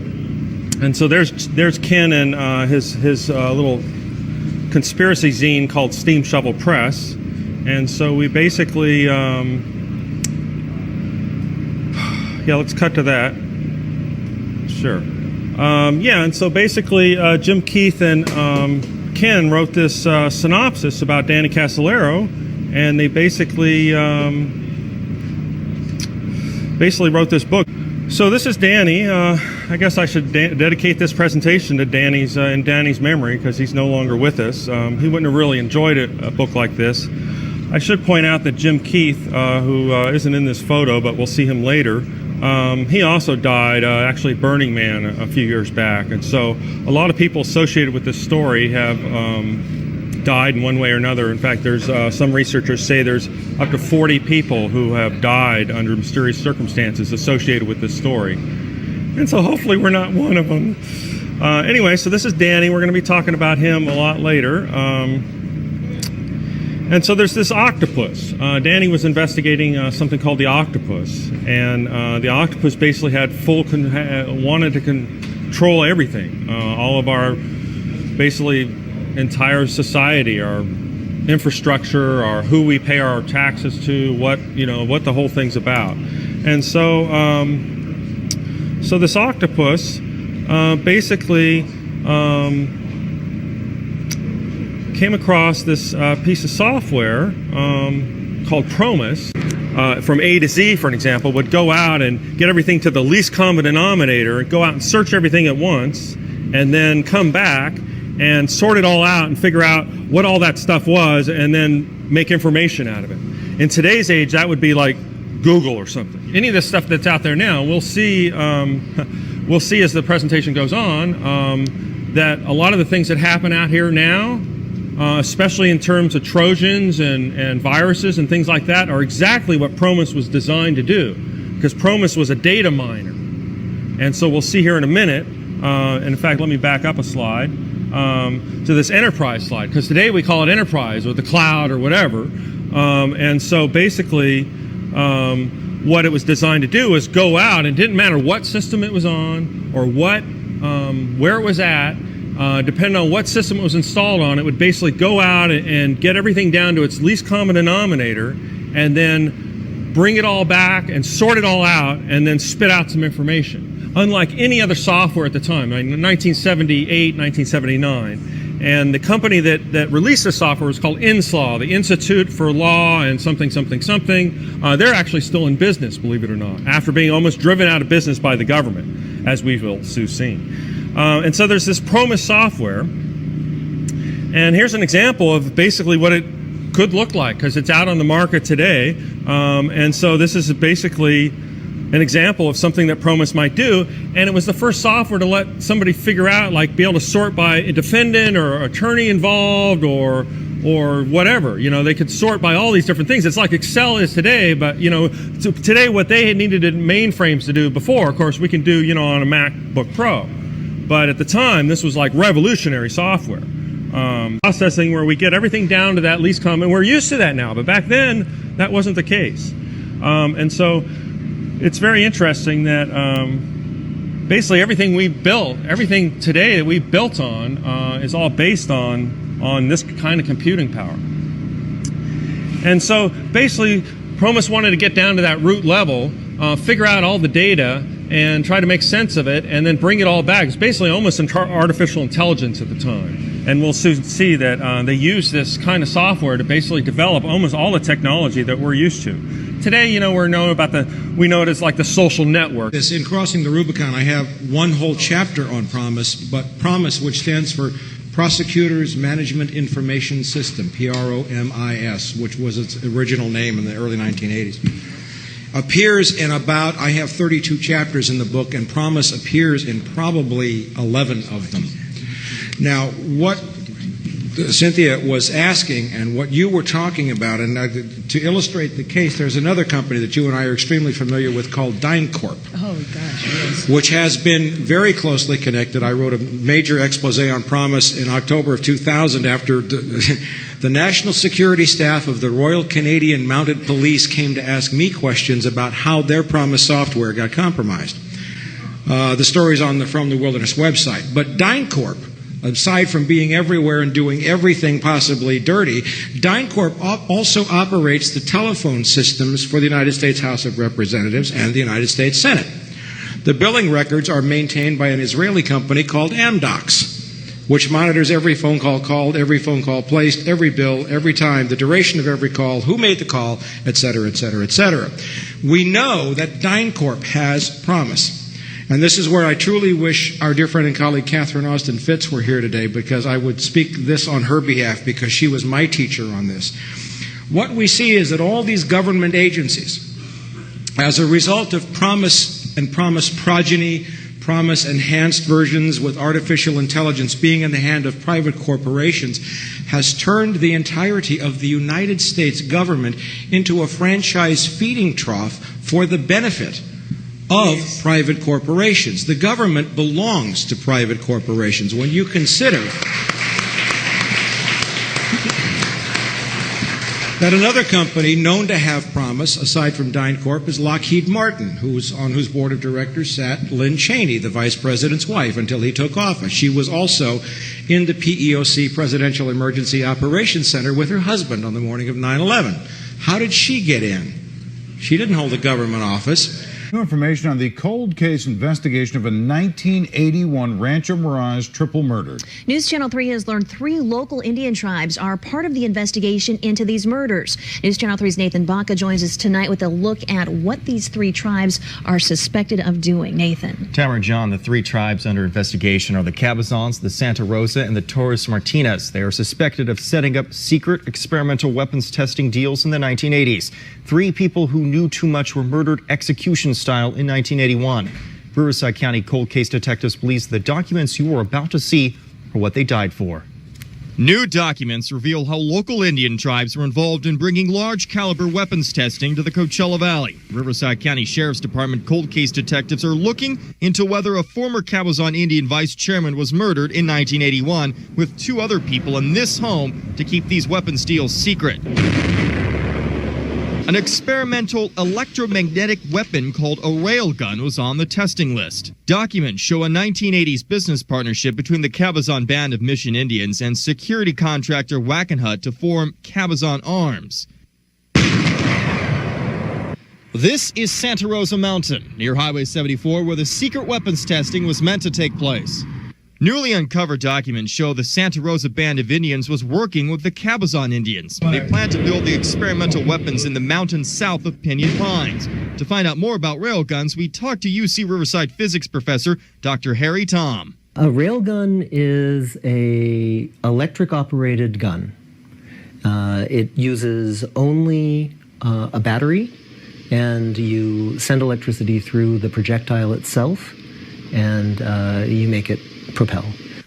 And so there's Ken and his little conspiracy zine called Steam Shovel Press. And so we basically, let's cut to that. Sure. And so basically Jim Keith and Ken wrote this synopsis about Danny Casolaro, and they basically wrote this book. So this is Danny. I guess I should dedicate this presentation to Danny's in Danny's memory, because he's no longer with us. He wouldn't have really enjoyed a book like this. I should point out that Jim Keith, who isn't in this photo, but we'll see him later, he also died actually at Burning Man a few years back. And so a lot of people associated with this story have died in one way or another. In fact, there's some researchers say there's up to 40 people who have died under mysterious circumstances associated with this story. And so hopefully we're not one of them. Anyway, so this is Danny. We're going to be talking about him a lot later. And so there's this octopus. Danny was investigating something called the octopus, and the octopus basically had wanted to control everything, all of our basically entire society, our infrastructure, our who we pay our taxes to, what the whole thing's about. And so so this octopus basically came across this piece of software called Promise. From A to Z, for an example, would go out and get everything to the least common denominator, go out and search everything at once, and then come back and sort it all out and figure out what all that stuff was and then make information out of it. In today's age, that would be like Google or something. Any of the stuff that's out there now, we'll see as the presentation goes on that a lot of the things that happen out here now, especially in terms of Trojans and viruses and things like that, are exactly what Promis was designed to do, because Promis was a data miner. And so we'll see here in a minute, and in fact, let me back up a slide to this enterprise slide, because today we call it enterprise or the cloud or whatever. And so basically, what it was designed to do was go out, and it didn't matter what system it was on or what, where it was at, depending on what system it was installed on, it would basically go out and get everything down to its least common denominator, and then bring it all back and sort it all out, and then spit out some information. Unlike any other software at the time, in 1978, 1979. And the company that released the software was called INSLAW, the Institute for Law and something, something, something. They're actually still in business, believe it or not, after being almost driven out of business by the government, as we will soon see. And so there's this Promis software. And here's an example of basically what it could look like, because it's out on the market today. And so this is basically an example of something that Promis might do, and it was the first software to let somebody figure out, like, be able to sort by a defendant or attorney involved or whatever. You know, they could sort by all these different things. It's like Excel is today, but, you know, today what they had needed mainframes to do before, of course, we can do, you know, on a MacBook Pro. But at the time, this was like revolutionary software. Processing where we get everything down to that least common. We're used to that now, but back then, that wasn't the case. And so it's very interesting that basically everything we built, everything today that we built on is all based on this kind of computing power. And so basically Promis wanted to get down to that root level, figure out all the data and try to make sense of it and then bring it all back. It's basically almost artificial intelligence at the time. And we'll soon see that they use this kind of software to basically develop almost all the technology that we're used to. Today, you know, we know it as like the social network. In Crossing the Rubicon, I have one whole chapter on Promis, but Promis, which stands for Prosecutors Management Information System, PROMIS, which was its original name in the early 1980s, appears in about, I have 32 chapters in the book, and Promis appears in probably 11 of them. Now, what Cynthia was asking and what you were talking about, and to illustrate the case, there's another company that you and I are extremely familiar with called DynCorp. Oh, gosh, yes. Which has been very closely connected. I wrote a major expose on Promis in October of 2000 after the National Security Staff of the Royal Canadian Mounted Police came to ask me questions about how their Promis software got compromised. The story's from the Wilderness website. But DynCorp, aside from being everywhere and doing everything possibly dirty, DynCorp also operates the telephone systems for the United States House of Representatives and the United States Senate. The billing records are maintained by an Israeli company called Amdocs, which monitors every phone call called, every phone call placed, every bill, every time, the duration of every call, who made the call, etc., etc., etc. We know that DynCorp has Promis. And this is where I truly wish our dear friend and colleague Catherine Austin Fitz were here today, because I would speak this on her behalf, because she was my teacher on this. What we see is that all these government agencies, as a result of Promis and Promis progeny, Promis enhanced versions with artificial intelligence being in the hand of private corporations, has turned the entirety of the United States government into a franchise feeding trough for the benefit of private corporations. The government belongs to private corporations. When you consider that another company known to have Promis, aside from DynCorp, is Lockheed Martin, on whose board of directors sat Lynn Cheney, the vice president's wife, until he took office. She was also in the PEOC Presidential Emergency Operations Center with her husband on the morning of 9/11. How did she get in? She didn't hold a government office. New information on the cold case investigation of a 1981 Rancho Mirage triple murder. News Channel 3 has learned 3 local Indian tribes are part of the investigation into these murders. News Channel 3's Nathan Baca joins us tonight with a look at what these 3 tribes are suspected of doing. Nathan. Tamara and John, the 3 tribes under investigation are the Cabazons, the Santa Rosa, and the Torres Martinez. They are suspected of setting up secret experimental weapons testing deals in the 1980s. 3 people who knew too much were murdered execution style in 1981. Riverside County cold case detectives believes the documents you are about to see are what they died for. New documents reveal how local Indian tribes were involved in bringing large caliber weapons testing to the Coachella Valley. Riverside County Sheriff's Department cold case detectives are looking into whether a former Cabazon Indian vice chairman was murdered in 1981 with 2 other people in this home to keep these weapons deals secret. An experimental electromagnetic weapon called a railgun was on the testing list. Documents show a 1980s business partnership between the Cabazon Band of Mission Indians and security contractor Wackenhut to form Cabazon Arms. This is Santa Rosa Mountain, near Highway 74, where the secret weapons testing was meant to take place. Newly uncovered documents show the Santa Rosa Band of Indians was working with the Cabazon Indians. They plan to build the experimental weapons in the mountains south of Pinyon Pines. To find out more about railguns, we talked to UC Riverside physics professor Dr. Harry Tom. A railgun is a electric-operated gun. It uses only a battery, and you send electricity through the projectile itself, and you make it propel.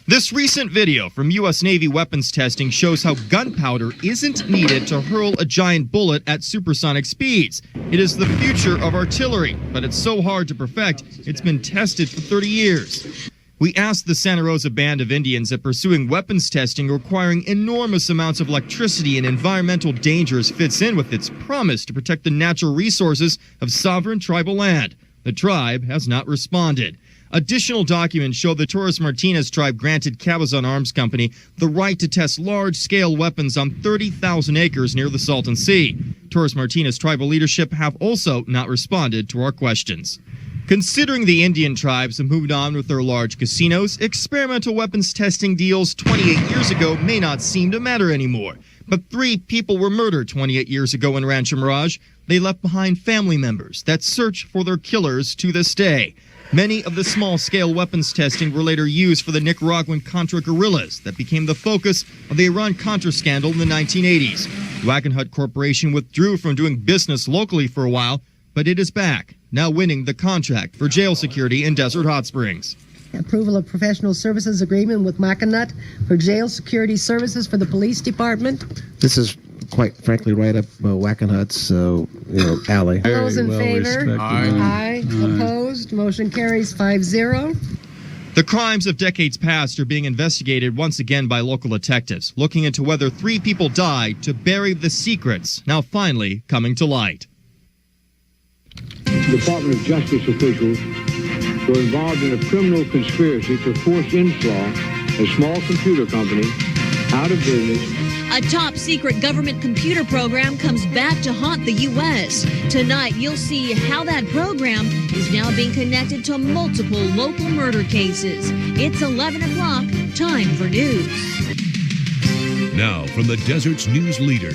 This recent video from U.S. Navy weapons testing shows how gunpowder isn't needed to hurl a giant bullet at supersonic speeds. It is the future of artillery, but it's so hard to perfect, it's been tested for 30 years. We asked the Santa Rosa Band of Indians if pursuing weapons testing requiring enormous amounts of electricity and environmental dangers fits in with its promise to protect the natural resources of sovereign tribal land. The tribe has not responded. Additional documents show the Torres Martinez tribe granted Cabazon Arms Company the right to test large-scale weapons on 30,000 acres near the Salton Sea. Torres Martinez tribal leadership have also not responded to our questions. Considering the Indian tribes have moved on with their large casinos, experimental weapons testing deals 28 years ago may not seem to matter anymore. But 3 people were murdered 28 years ago in Rancho Mirage. They left behind family members that search for their killers to this day. Many of the small-scale weapons testing were later used for the Nicaraguan Contra guerrillas that became the focus of the Iran-Contra scandal in the 1980s. Wackenhut Corporation withdrew from doing business locally for a while, but it is back, now winning the contract for jail security in Desert Hot Springs. Approval of professional services agreement with Wackenhut for jail security services for the police department. This is quite frankly right up Wackenhut's alley. Those in favor? Aye. Opposed? Motion carries 5-0. The crimes of decades past are being investigated once again by local detectives, looking into whether 3 people died to bury the secrets, now finally coming to light. Department of Justice officials were involved in a criminal conspiracy to force Inslaw, a small computer company, out of business. A top-secret government computer program comes back to haunt the U.S. Tonight, you'll see how that program is now being connected to multiple local murder cases. It's 11 o'clock, time for news. Now, from the Desert's news leader,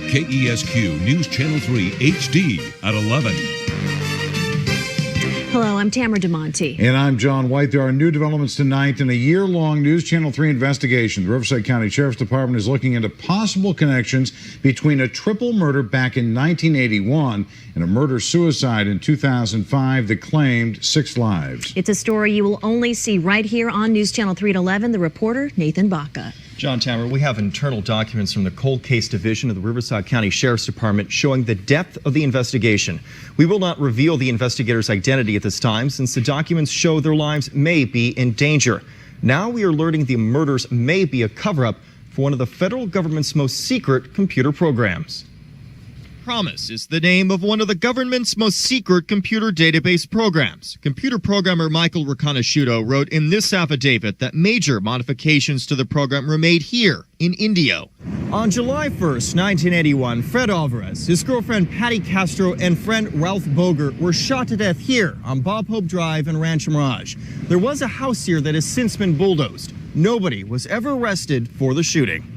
KESQ News Channel 3 HD at 11. Hello, I'm Tamara DeMonte. And I'm John White. There are new developments tonight in a year-long News Channel 3 investigation. The Riverside County Sheriff's Department is looking into possible connections between a triple murder back in 1981 and a murder-suicide in 2005 that claimed 6 lives. It's a story you will only see right here on News Channel 3 at 11. The reporter, Nathan Baca. John Tammer, we have internal documents from the Cold Case Division of the Riverside County Sheriff's Department showing the depth of the investigation. We will not reveal the investigator's identity at this time since the documents show their lives may be in danger. Now we are learning the murders may be a cover-up for one of the federal government's most secret computer programs. PROMIS is the name of one of the government's most secret computer database programs. Computer programmer Michael Riconosciuto wrote in this affidavit that major modifications to the program were made here in Indio. On July 1st, 1981, Fred Alvarez, his girlfriend Patty Castro, and friend Ralph Boger were shot to death here on Bob Hope Drive in Rancho Mirage. There was a house here that has since been bulldozed. Nobody was ever arrested for the shooting.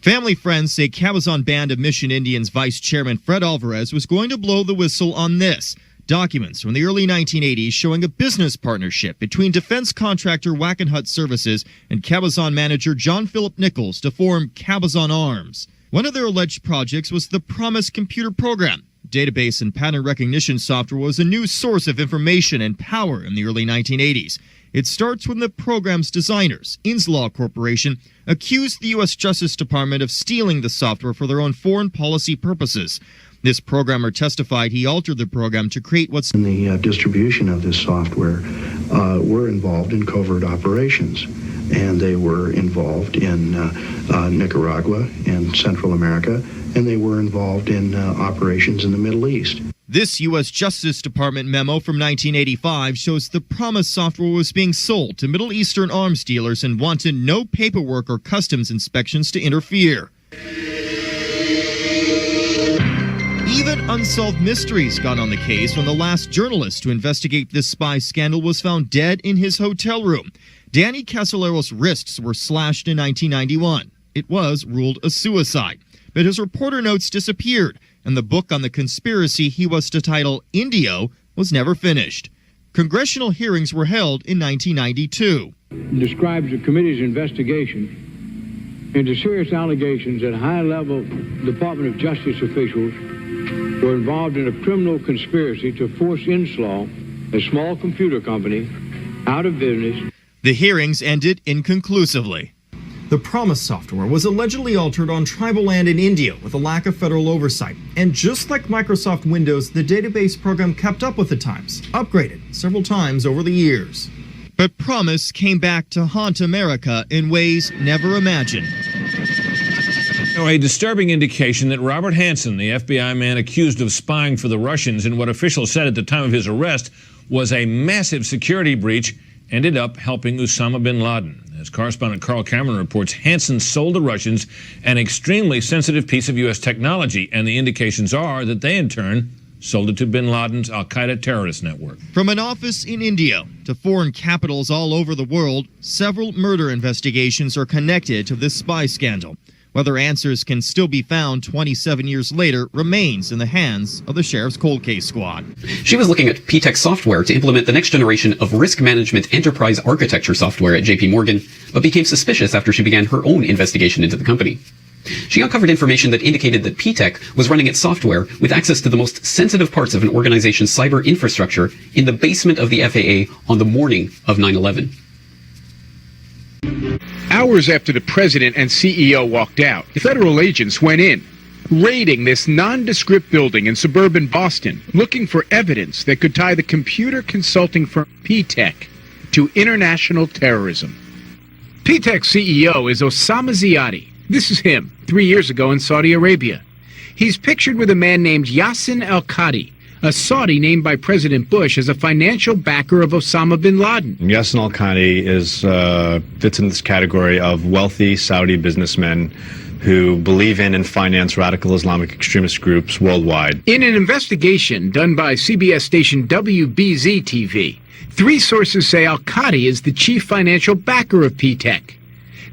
Family friends say Cabazon Band of Mission Indians Vice Chairman Fred Alvarez was going to blow the whistle on this. Documents from the early 1980s showing a business partnership between defense contractor Wackenhut Services and Cabazon manager John Philip Nichols to form Cabazon Arms. One of their alleged projects was the PROMIS computer program. Database and pattern recognition software was a new source of information and power in the early 1980s. It starts when the program's designers, Inslaw Corporation, accused the U.S. Justice Department of stealing the software for their own foreign policy purposes. This programmer testified he altered the program to create what's in the distribution of this software were involved in covert operations, and they were involved in Nicaragua and Central America, and they were involved in operations in the Middle East. This U.S. Justice Department memo from 1985 shows the PROMIS software was being sold to Middle Eastern arms dealers and wanted no paperwork or customs inspections to interfere. Even unsolved mysteries got on the case when the last journalist to investigate this spy scandal was found dead in his hotel room. Danny Casolero's wrists were slashed in 1991. It was ruled a suicide, but his reporter notes disappeared, and the book on the conspiracy he was to title Indio was never finished. Congressional hearings were held in 1992. Describes the committee's investigation into serious allegations that high-level Department of Justice officials were involved in a criminal conspiracy to force Inslaw, a small computer company, out of business. The hearings ended inconclusively. The PROMIS software was allegedly altered on tribal land in India with a lack of federal oversight. And just like Microsoft Windows, the database program kept up with the times, upgraded several times over the years. But PROMIS came back to haunt America in ways never imagined. A disturbing indication that Robert Hanssen, the FBI man accused of spying for the Russians in what officials said at the time of his arrest was a massive security breach, ended up helping Osama bin Laden. As correspondent Carl Cameron reports, Hanssen sold the Russians an extremely sensitive piece of U.S. technology, and the indications are that they, in turn, sold it to bin Laden's al-Qaeda terrorist network. From an office in India to foreign capitals all over the world, several murder investigations are connected to this spy scandal. Whether answers can still be found 27 years later remains in the hands of the Sheriff's Cold Case Squad. She was looking at P-Tech software to implement the next generation of risk management enterprise architecture software at JP Morgan, but became suspicious after she began her own investigation into the company. She uncovered information that indicated that P-Tech was running its software with access to the most sensitive parts of an organization's cyber infrastructure in the basement of the FAA on the morning of 9/11. Hours after the president and CEO walked out, the federal agents went in, raiding this nondescript building in suburban Boston, looking for evidence that could tie the computer consulting firm P-Tech to international terrorism. P-Tech's CEO is Osama Ziadi. This is him, 3 years ago in Saudi Arabia. He's pictured with a man named Yassin al-Qadi, a Saudi named by President Bush as a financial backer of Osama bin Laden. Yassin al-Qadi fits in this category of wealthy Saudi businessmen who believe in and finance radical Islamic extremist groups worldwide. In an investigation done by CBS station WBZ-TV, 3 sources say al-Qadi is the chief financial backer of P-Tech.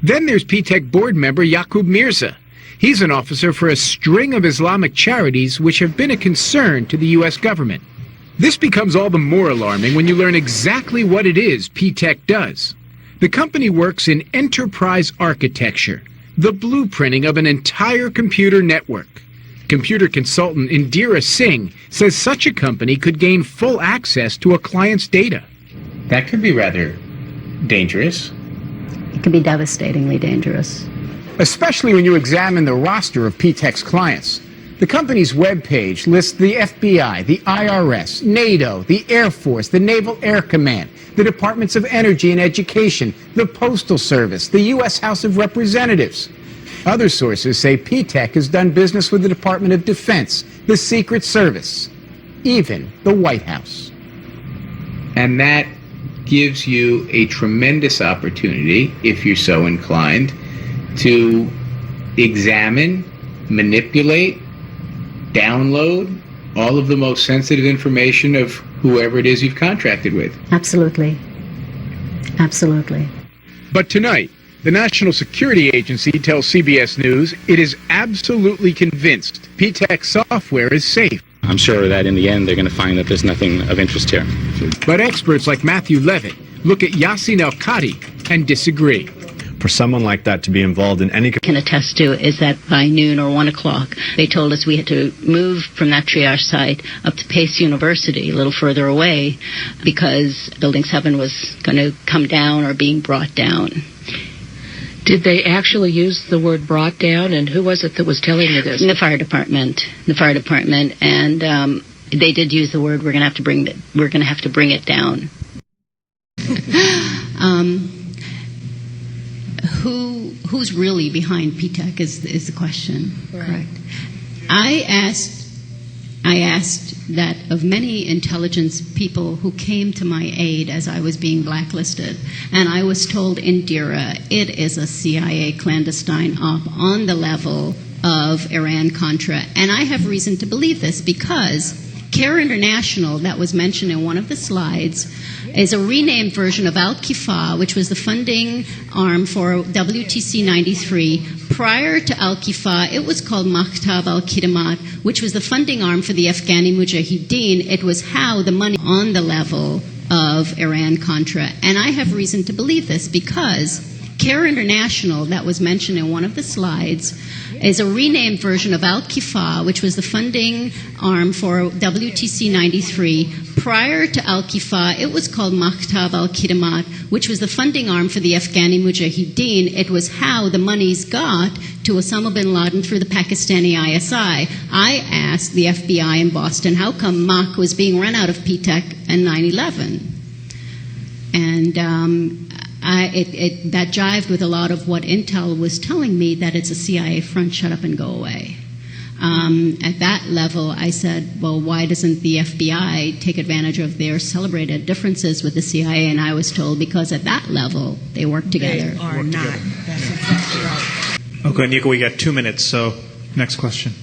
Then there's P-Tech board member Yaqub Mirza. He's an officer for a string of Islamic charities which have been a concern to the U.S. government. This becomes all the more alarming when you learn exactly what it is P-Tech does. The company works in enterprise architecture, the blueprinting of an entire computer network. Computer consultant Indira Singh says such a company could gain full access to a client's data. That could be rather dangerous. It can be devastatingly dangerous. Especially when you examine the roster of P-Tech's clients. The company's webpage lists the FBI, the IRS, NATO, the Air Force, the Naval Air Command, the Departments of Energy and Education, the Postal Service, the U.S. House of Representatives. Other sources say P-TECH has done business with the Department of Defense, the Secret Service, even the White House. And that gives you a tremendous opportunity, if you're so inclined, to examine, manipulate, download all of the most sensitive information of whoever it is you've contracted with. Absolutely. Absolutely. But tonight, the National Security Agency tells CBS News it is absolutely convinced P-TECH software is safe. I'm sure that in the end they're going to find that there's nothing of interest here. But experts like Matthew Levitt look at Yassin El-Kadi and disagree. For someone like that to be involved in any... Can attest to is that by noon or 1 o'clock, they told us we had to move from that triage site up to Pace University, a little further away, because Building 7 was going to come down or being brought down. Did they actually use the word brought down, and who was it that was telling you this? The fire department, and they did use the word. We're going to have to bring it down. Who's really behind P-TECH is the question. Correct. I asked that of many intelligence people who came to my aid as I was being blacklisted, and I was told in Dira it is a CIA clandestine op on the level of Iran-Contra, and I have reason to believe this because CARE International, that was mentioned in one of the slides, is a renamed version of Al-Kifa, which was the funding arm for WTC 93. Prior to Al-Kifa, it was called Maktab al-Khidmat, which was the funding arm for the Afghani Mujahideen. It was how the money on the level of Iran-Contra. And I have reason to believe this because CARE International, that was mentioned in one of the slides, is a renamed version of Al-Kifa, which was the funding arm for WTC 93. Prior to Al-Kifa, it was called Maktab al-Khidmat, which was the funding arm for the Afghani Mujahideen. It was how the monies got to Osama bin Laden through the Pakistani ISI. I asked the FBI in Boston, how come MAK was being run out of P-TECH in 9/11? And that jived with a lot of what Intel was telling me, that it's a CIA front, shut up and go away. At that level, I said, well, why doesn't the FBI take advantage of their celebrated differences with the CIA? And I was told, because at that level, they work together. They are not. That's exactly right. Okay, Nico, we got 2 minutes, so next question.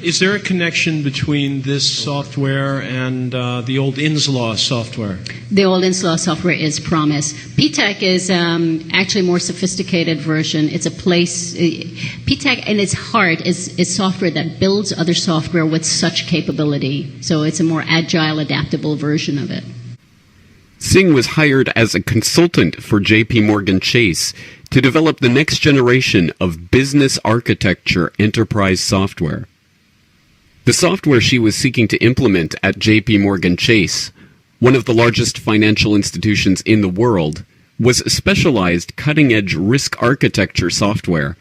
Is there a connection between this software and the old INSLAW software? The old INSLAW software is Promise. P-TECH is actually a more sophisticated version. It's a place, P-TECH in its heart is software that builds other software with such capability. So it's a more agile, adaptable version of it. Singh was hired as a consultant for J.P. Morgan Chase to develop the next generation of business architecture enterprise software. The software she was seeking to implement at J.P. Morgan Chase, one of the largest financial institutions in the world, was specialized cutting-edge risk architecture software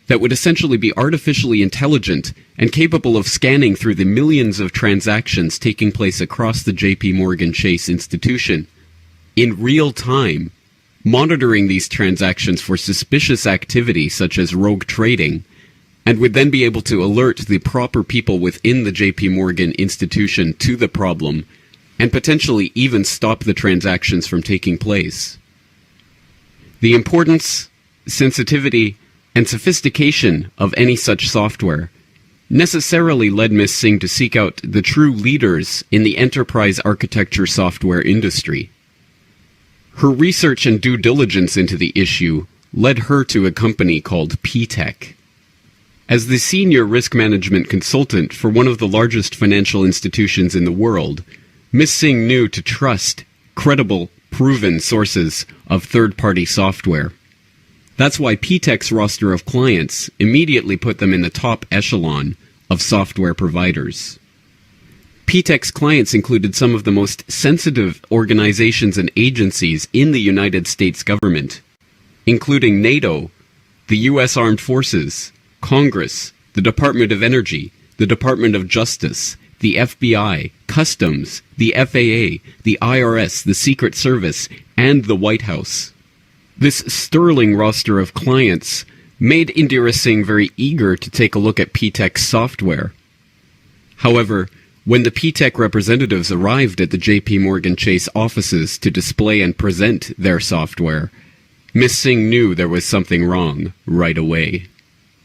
that would essentially be artificially intelligent and capable of scanning through the millions of transactions taking place across the J.P. Morgan Chase institution in real time, monitoring these transactions for suspicious activity such as rogue trading, and would then be able to alert the proper people within the J.P. Morgan institution to the problem, and potentially even stop the transactions from taking place. The importance, sensitivity, and sophistication of any such software necessarily led Ms. Singh to seek out the true leaders in the enterprise architecture software industry. Her research and due diligence into the issue led her to a company called P-TECH. As the senior risk management consultant for one of the largest financial institutions in the world, Ms. Singh knew to trust credible, proven sources of third-party software. That's why P-TECH's roster of clients immediately put them in the top echelon of software providers. P-TECH's clients included some of the most sensitive organizations and agencies in the United States government, including NATO, the U.S. Armed Forces, Congress, the Department of Energy, the Department of Justice, the FBI, Customs, the FAA, the IRS, the Secret Service, and the White House. This sterling roster of clients made Indira Singh very eager to take a look at P-TECH's software. However, when the P-TECH representatives arrived at the J.P. Morgan Chase offices to display and present their software, Ms. Singh knew there was something wrong right away.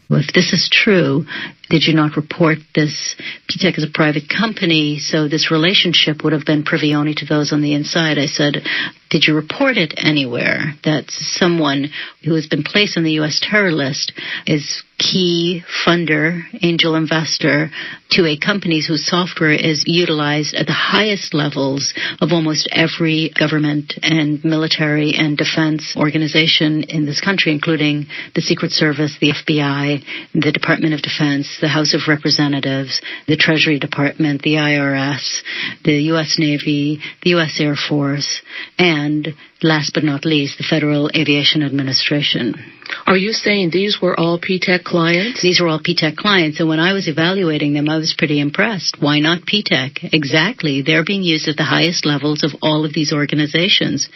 Well, if this is true, did you not report this? P-TECH is a private company, so this relationship would have been privy only to those on the inside. I said, did you report it anywhere that someone who has been placed on the U.S. terror list is key funder, angel investor to a company whose software is utilized at the highest levels of almost every government and military and defense organization in this country, including the Secret Service, the FBI, the Department of Defense, the House of Representatives, the Treasury Department, the IRS, the U.S. Navy, the U.S. Air Force, and last but not least, the Federal Aviation Administration. Are you saying these were all P-TECH clients? These were all P-TECH clients, and when I was evaluating them, I was pretty impressed. Why not P-TECH? Exactly. They're being used at the highest levels of all of these organizations.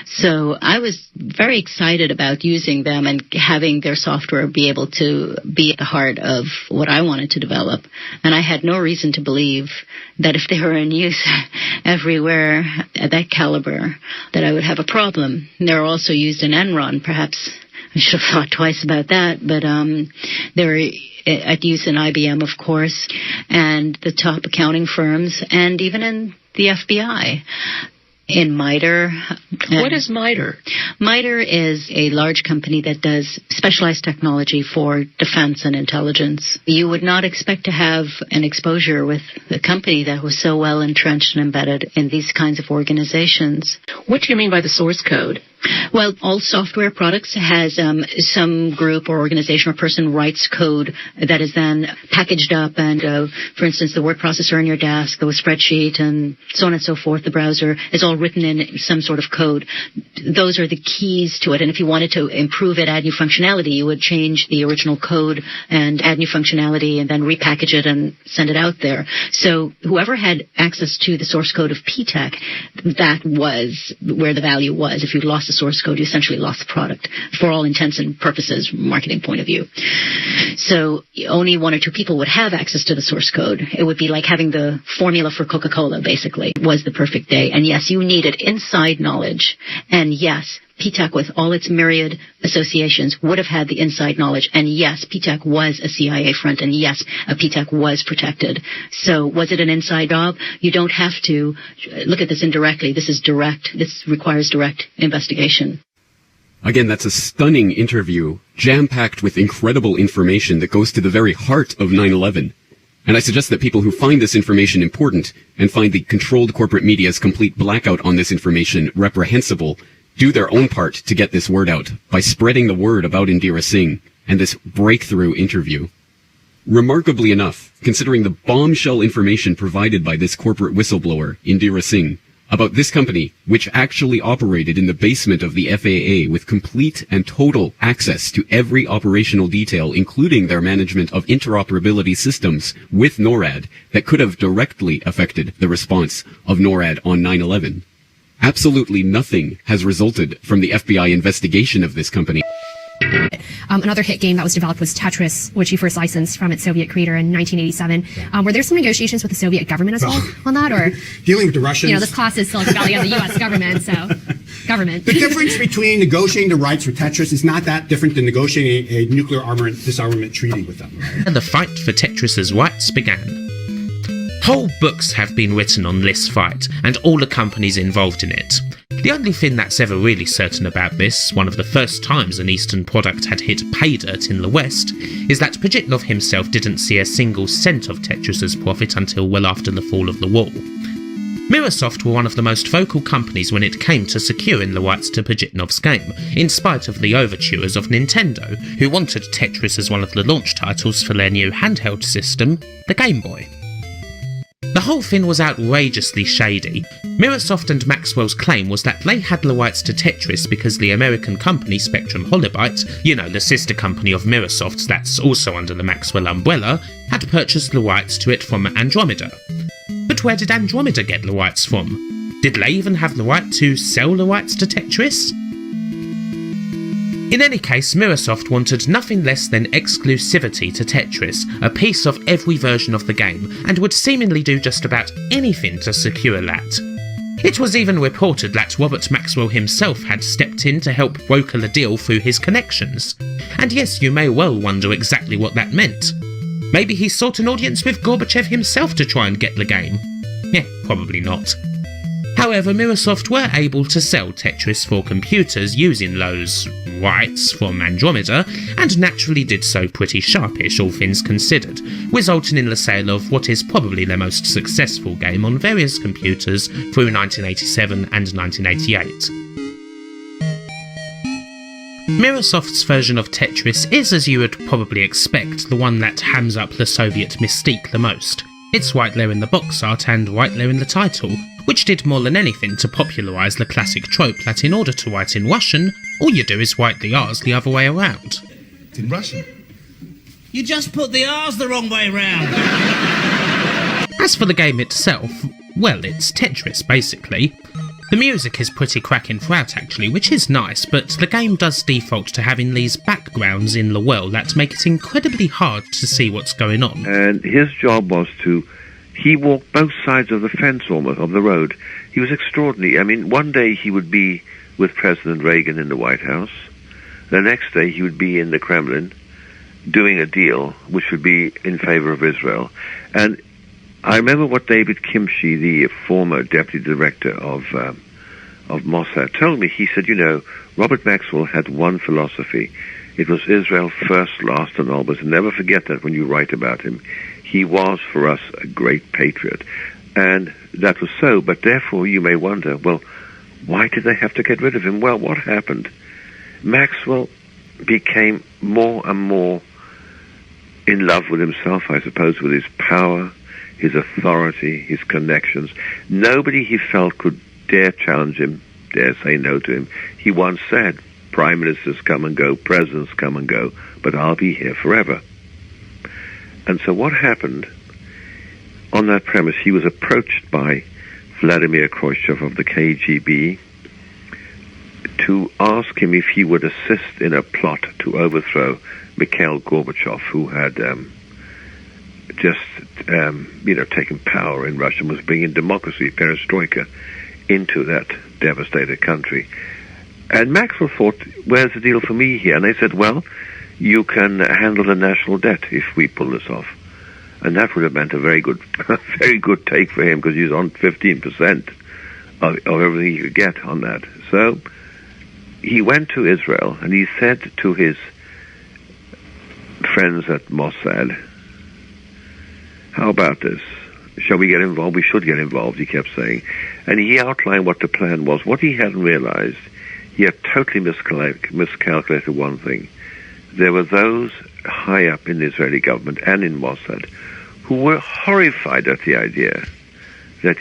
So I was very excited about using them and having their software be able to be at the heart of what I wanted to develop. And I had no reason to believe that if they were in use everywhere at that caliber, that I would have a problem. They're also used in Enron, perhaps. I should have thought twice about that, but they're at use in IBM, of course, and the top accounting firms, and even in the FBI. In MITRE. What is MITRE? MITRE is a large company that does specialized technology for defense and intelligence. You would not expect to have an exposure with a company that was so well entrenched and embedded in these kinds of organizations. What do you mean by the source code? Well, all software products has some group or organization or person writes code that is then packaged up and, for instance, the word processor on your desk, the spreadsheet, and so on and so forth, the browser, is all written in some sort of code. Those are the keys to it, and if you wanted to improve it, add new functionality, you would change the original code and add new functionality and then repackage it and send it out there. So whoever had access to the source code of P-TECH, that was where the value was. If you lost the source code, you essentially lost the product for all intents and purposes from a marketing point of view. So only one or two people would have access to the source code. It would be like having the formula for Coca-Cola, basically, was the perfect day. And yes, you needed inside knowledge. And yes, P-TECH, with all its myriad associations, would have had the inside knowledge. And yes, P-TECH was a CIA front. And yes, P-TECH was protected. So was it an inside job? You don't have to look at this indirectly. This is direct. This requires direct investigation. Again, that's a stunning interview, jam-packed with incredible information that goes to the very heart of 9/11. And I suggest that people who find this information important and find the controlled corporate media's complete blackout on this information reprehensible do their own part to get this word out by spreading the word about Indira Singh and this breakthrough interview. Remarkably enough, considering the bombshell information provided by this corporate whistleblower, Indira Singh, about this company, which actually operated in the basement of the FAA with complete and total access to every operational detail, including their management of interoperability systems with NORAD that could have directly affected the response of NORAD on 9/11. Absolutely nothing has resulted from the FBI investigation of this company. Another hit game that was developed was Tetris, which he first licensed from its Soviet creator in 1987. Were there some negotiations with the Soviet government as well on that, or dealing with the Russians? You know, this class is Silicon Valley of the U.S. government, so government. The difference between negotiating the rights for Tetris is not that different than negotiating a nuclear disarmament treaty with them. And the fight for Tetris's rights began. Whole books have been written on this fight, and all the companies involved in it. The only thing that's ever really certain about this, one of the first times an Eastern product had hit pay dirt in the West, is that Pajitnov himself didn't see a single cent of Tetris's profit until well after the fall of the wall. Microsoft were one of the most vocal companies when it came to securing the rights to Pajitnov's game, in spite of the overtures of Nintendo, who wanted Tetris as one of the launch titles for their new handheld system, the Game Boy. The whole thing was outrageously shady. Microsoft and Maxwell's claim was that they had the rights to Tetris because the American company Spectrum Holobyte, you know, the sister company of Microsoft's that's also under the Maxwell umbrella, had purchased the rights to it from Andromeda. But where did Andromeda get the rights from? Did they even have the right to sell the rights to Tetris? In any case, Mirrorsoft wanted nothing less than exclusivity to Tetris, a piece of every version of the game, and would seemingly do just about anything to secure that. It was even reported that Robert Maxwell himself had stepped in to help broker the deal through his connections. And yes, you may well wonder exactly what that meant. Maybe he sought an audience with Gorbachev himself to try and get the game? Probably not. However, Mirrorsoft were able to sell Tetris for computers using those rights from Andromeda, and naturally did so pretty sharpish, all things considered, resulting in the sale of what is probably their most successful game on various computers through 1987 and 1988. Mirrorsoft's version of Tetris is, as you would probably expect, the one that hams up the Soviet mystique the most. It's right there in the box art and right there in the title, which did more than anything to popularise the classic trope that in order to write in Russian, all you do is write the R's the other way around. It's in Russian. You just put the R's the wrong way round. As for the game itself, well, it's Tetris, basically. The music is pretty cracking throughout, actually, which is nice, but the game does default to having these backgrounds in the world that make it incredibly hard to see what's going on. And his job was he walked both sides of the fence almost, of the road. He was extraordinary. I mean, one day he would be with President Reagan in the White House. The next day he would be in the Kremlin doing a deal which would be in favor of Israel. And I remember what David Kimchi, the former deputy director of Mossad, told me. He said, Robert Maxwell had one philosophy. It was Israel first, last, and always. And never forget that when you write about him. He was, for us, a great patriot. And that was so, but therefore you may wonder, well, why did they have to get rid of him? Well, what happened? Maxwell became more and more in love with himself, I suppose, with his power, his authority, his connections. Nobody, he felt, could dare challenge him, dare say no to him. He once said, prime ministers come and go, presidents come and go, but I'll be here forever. And so what happened, on that premise, he was approached by Vladimir Khrushchev of the KGB to ask him if he would assist in a plot to overthrow Mikhail Gorbachev, who had taken power in Russia and was bringing democracy, perestroika, into that devastated country. And Maxwell thought, where's the deal for me here? And they said, well, you can handle the national debt if we pull this off. And that would have meant a very good take for him, because he was on 15% of everything he could get on that. So he went to Israel and he said to his friends at Mossad, how about this? Shall we get involved? We should get involved, he kept saying. And he outlined what the plan was. What he hadn't realized, he had totally miscalculated one thing. There were those high up in the Israeli government and in Mossad who were horrified at the idea that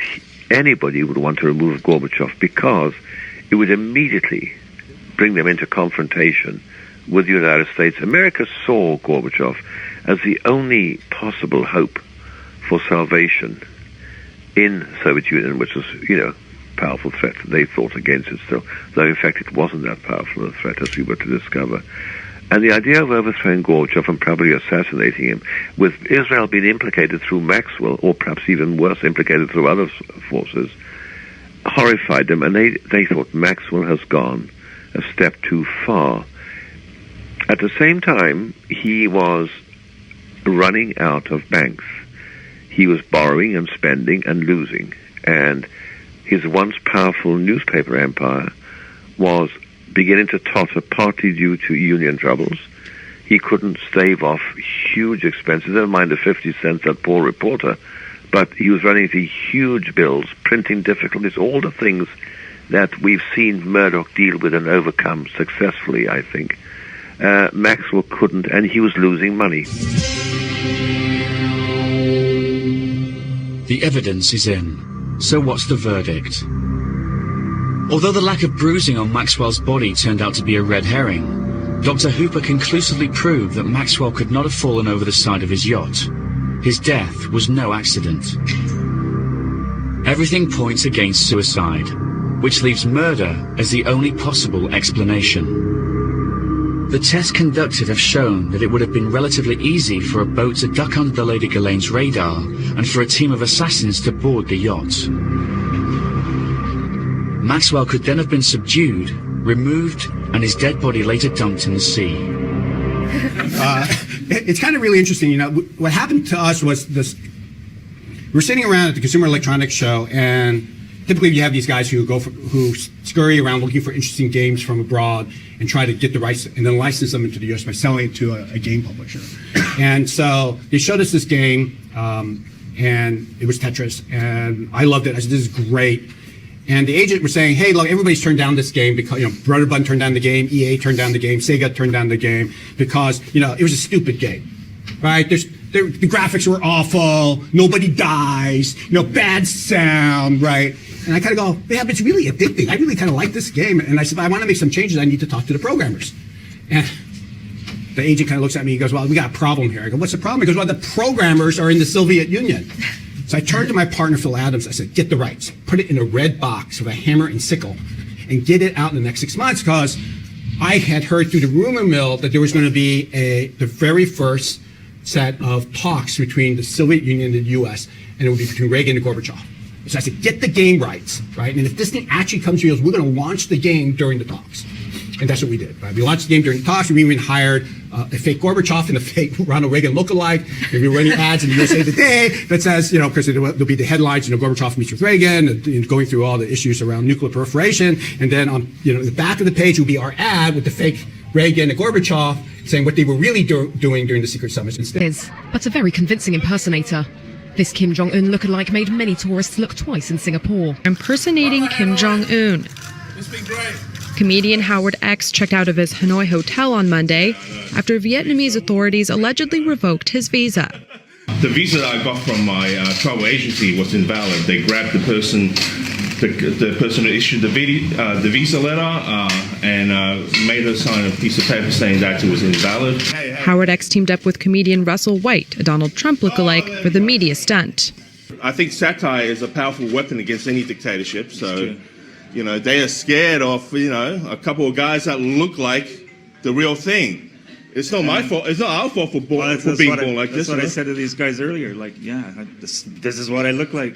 anybody would want to remove Gorbachev, because it would immediately bring them into confrontation with the United States. America saw Gorbachev as the only possible hope for salvation in the Soviet Union, which was, powerful threat. They fought against it still, though in fact it wasn't that powerful a threat, as we were to discover. And the idea of overthrowing Gorbachev and probably assassinating him, with Israel being implicated through Maxwell, or perhaps even worse, implicated through other forces, horrified them, and they thought Maxwell has gone a step too far. At the same time, he was running out of banks. He was borrowing and spending and losing, and his once powerful newspaper empire was beginning to totter, partly due to union troubles. He couldn't stave off huge expenses, never mind the 50 cents, that poor reporter, but he was running into huge bills, printing difficulties, all the things that we've seen Murdoch deal with and overcome successfully, I think. Maxwell couldn't, and he was losing money. The evidence is in. So what's the verdict? Although the lack of bruising on Maxwell's body turned out to be a red herring, Dr. Hooper conclusively proved that Maxwell could not have fallen over the side of his yacht. His death was no accident. Everything points against suicide, which leaves murder as the only possible explanation. The tests conducted have shown that it would have been relatively easy for a boat to duck under the Lady Ghislaine's radar and for a team of assassins to board the yacht. Maxwell could then have been subdued, removed, and his dead body later dumped in the sea. It's kind of really interesting. You know, what happened to us was this. We're sitting around at the Consumer Electronics Show, and typically you have these guys who scurry around looking for interesting games from abroad and try to get the rights and then license them into the U.S. by selling it to a game publisher. And so they showed us this game, and it was Tetris, and I loved it. I said, "This is great." And the agent was saying, "Hey, look, everybody's turned down this game because, you know, Brother Bun turned down the game, EA turned down the game, Sega turned down the game because, you know, it was a stupid game, right? The graphics were awful, nobody dies, you know, bad sound, right?" And I kind of go, "Yeah, but it's really addicting. I really kind of like this game." And I said, "I want to make some changes. I need to talk to the programmers." And the agent kind of looks at me. He goes, "Well, we got a problem here." I go, "What's the problem?" He goes, "Well, the programmers are in the Soviet Union." So I turned to my partner, Phil Adams. I said, "Get the rights. Put it in a red box with a hammer and sickle and get it out in the next 6 months," because I had heard through the rumor mill that there was going to be the very first set of talks between the Soviet Union and the U.S., and it would be between Reagan and Gorbachev. So I said, "Get the game rights, right? And if this thing actually comes to you, we're going to launch the game during the talks." And that's what we did, right? We launched the game during the talks. We even hired a fake Gorbachev and a fake Ronald Reagan lookalike. And we were running ads in the USA Today that says, you know, because there'll be the headlines, you know, Gorbachev meets with Reagan, and going through all the issues around nuclear proliferation. And then on, you know, the back of the page will be our ad with the fake Reagan and Gorbachev saying what they were really doing during the secret summits instead. But a very convincing impersonator. This Kim Jong-un lookalike made many tourists look twice in Singapore. Impersonating Kim Jong-un. Comedian Howard X checked out of his Hanoi hotel on Monday after Vietnamese authorities allegedly revoked his visa. The visa that I got from my travel agency was invalid. They grabbed the person who issued the visa letter and made her sign a piece of paper saying that it was invalid. Howard X teamed up with comedian Russell White, a Donald Trump lookalike, for the media stunt. I think satire is a powerful weapon against any dictatorship, so, you know, they are scared of, you know, a couple of guys that look like the real thing. It's not my fault. It's not our fault for being born like this. That's what I said to these guys earlier. Like, yeah, this is what I look like.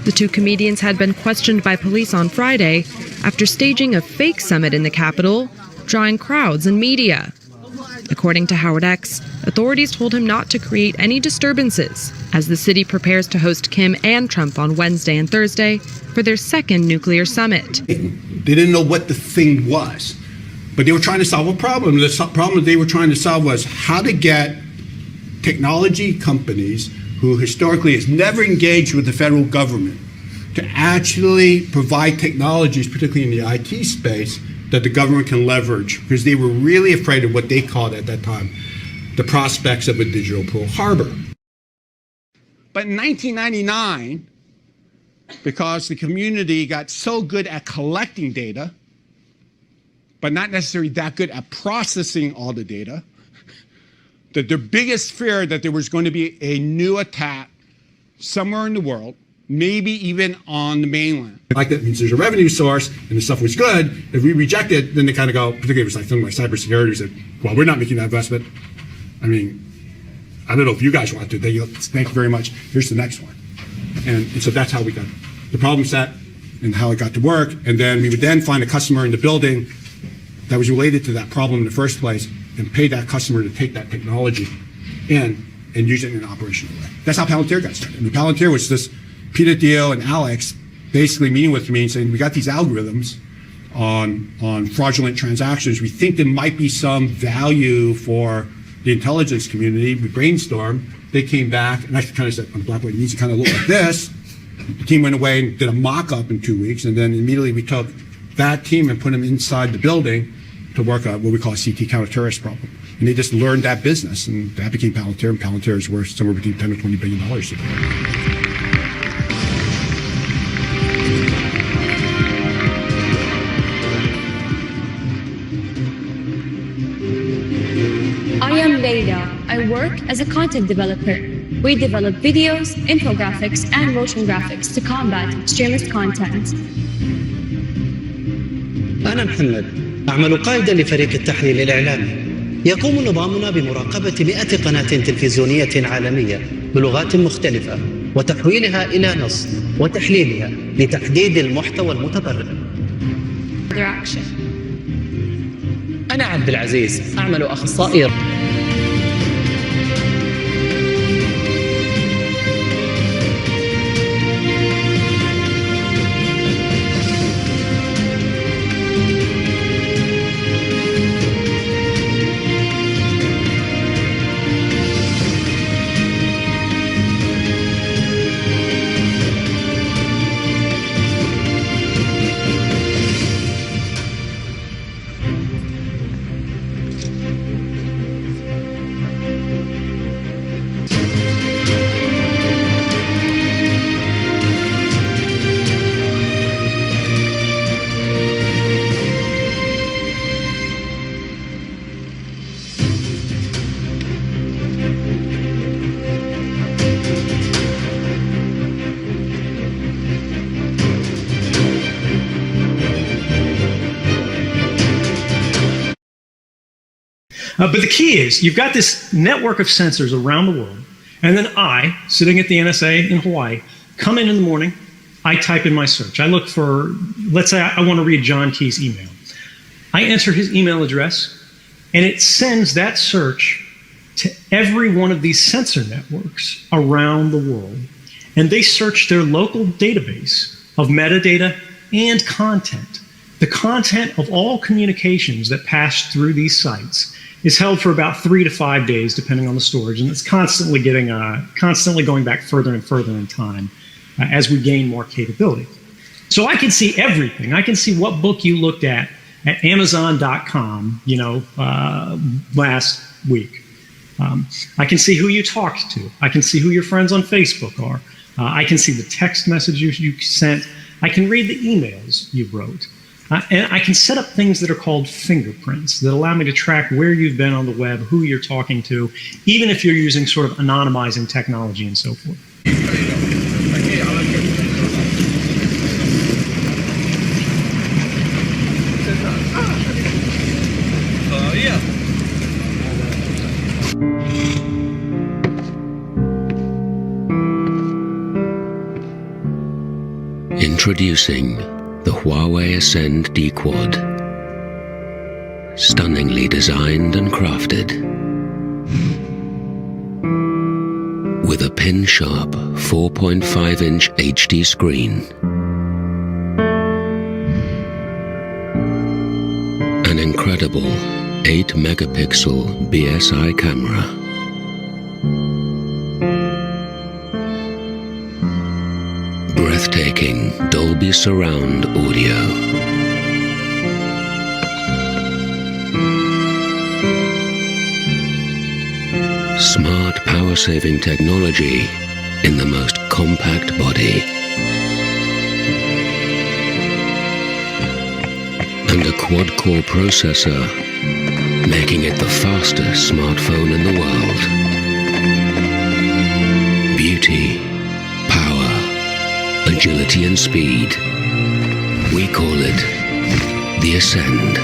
The two comedians had been questioned by police on Friday after staging a fake summit in the Capitol, drawing crowds and media. According to Howard X, authorities told him not to create any disturbances as the city prepares to host Kim and Trump on Wednesday and Thursday for their second nuclear summit. They didn't know what the thing was, but they were trying to solve a problem. The problem they were trying to solve was how to get technology companies who historically has never engaged with the federal government to actually provide technologies, particularly in the IT space, that the government can leverage, because they were really afraid of what they called at that time the prospects of a digital Pearl Harbor. But in 1999, because the community got so good at collecting data, but not necessarily that good at processing all the data, that their biggest fear that there was going to be a new attack somewhere in the world, maybe even on the mainland. Like that means there's a revenue source and the stuff was good. If we reject it, then they kind of go, particularly if it's like something like cybersecurity, said, well, we're not making that investment. I mean, I don't know if you guys want to. They go, thank you very much. Here's the next one. And so that's how we got the problem set and how it got to work. And then we would then find a customer in the building that was related to that problem in the first place and pay that customer to take that technology in and use it in an operational way. That's how Palantir got started. I mean, Palantir was this Peter Thiel and Alex basically meeting with me and saying, we got these algorithms on fraudulent transactions. We think there might be some value for the intelligence community. We brainstormed. They came back, and I kind of said on the blackboard, it needs to kind of look like this. The team went away and did a mock-up in 2 weeks, and then immediately we took that team and put them inside the building to work on what we call a CT counter-terrorist problem. And they just learned that business, and that became Palantir, and Palantir is worth somewhere between $10 or $20 billion today. I am Leila. I work as a content developer. We develop videos, infographics, and motion graphics to combat extremist content. أنا محمد أعمل قائدا لفريق التحليل الإعلامي. يقوم نظامنا بمراقبة 100 قناة تلفزيونية عالمية بلغات مختلفة وتحويلها إلى نص وتحليلها لتحديد المحتوى المتضرر. أنا عبد العزيز، أعمل أخصائي. But the key is, you've got this network of sensors around the world, and then I, sitting at the NSA in Hawaii, come in the morning, I type in my search. I look for, let's say I want to read John Key's email. I enter his email address, and it sends that search to every one of these sensor networks around the world. And they search their local database of metadata and content. The content of all communications that pass through these sites is held for about 3 to 5 days, depending on the storage, and it's constantly going back further and further in time as we gain more capability. So I can see everything. I can see what book you looked at Amazon.com, last week. I can see who you talked to. I can see who your friends on Facebook are. I can see the text messages you sent. I can read the emails you wrote. And I can set up things that are called fingerprints that allow me to track where you've been on the web, who you're talking to, even if you're using sort of anonymizing technology and so forth. Introducing the Huawei Ascend D-Quad. Stunningly designed and crafted. With a pin-sharp 4.5-inch HD screen. An incredible 8-megapixel BSI camera. Breathtaking Dolby Surround audio. Smart power-saving technology in the most compact body. And a quad-core processor, making it the fastest smartphone in the world. Beauty, power, agility and speed. We call it the Ascend.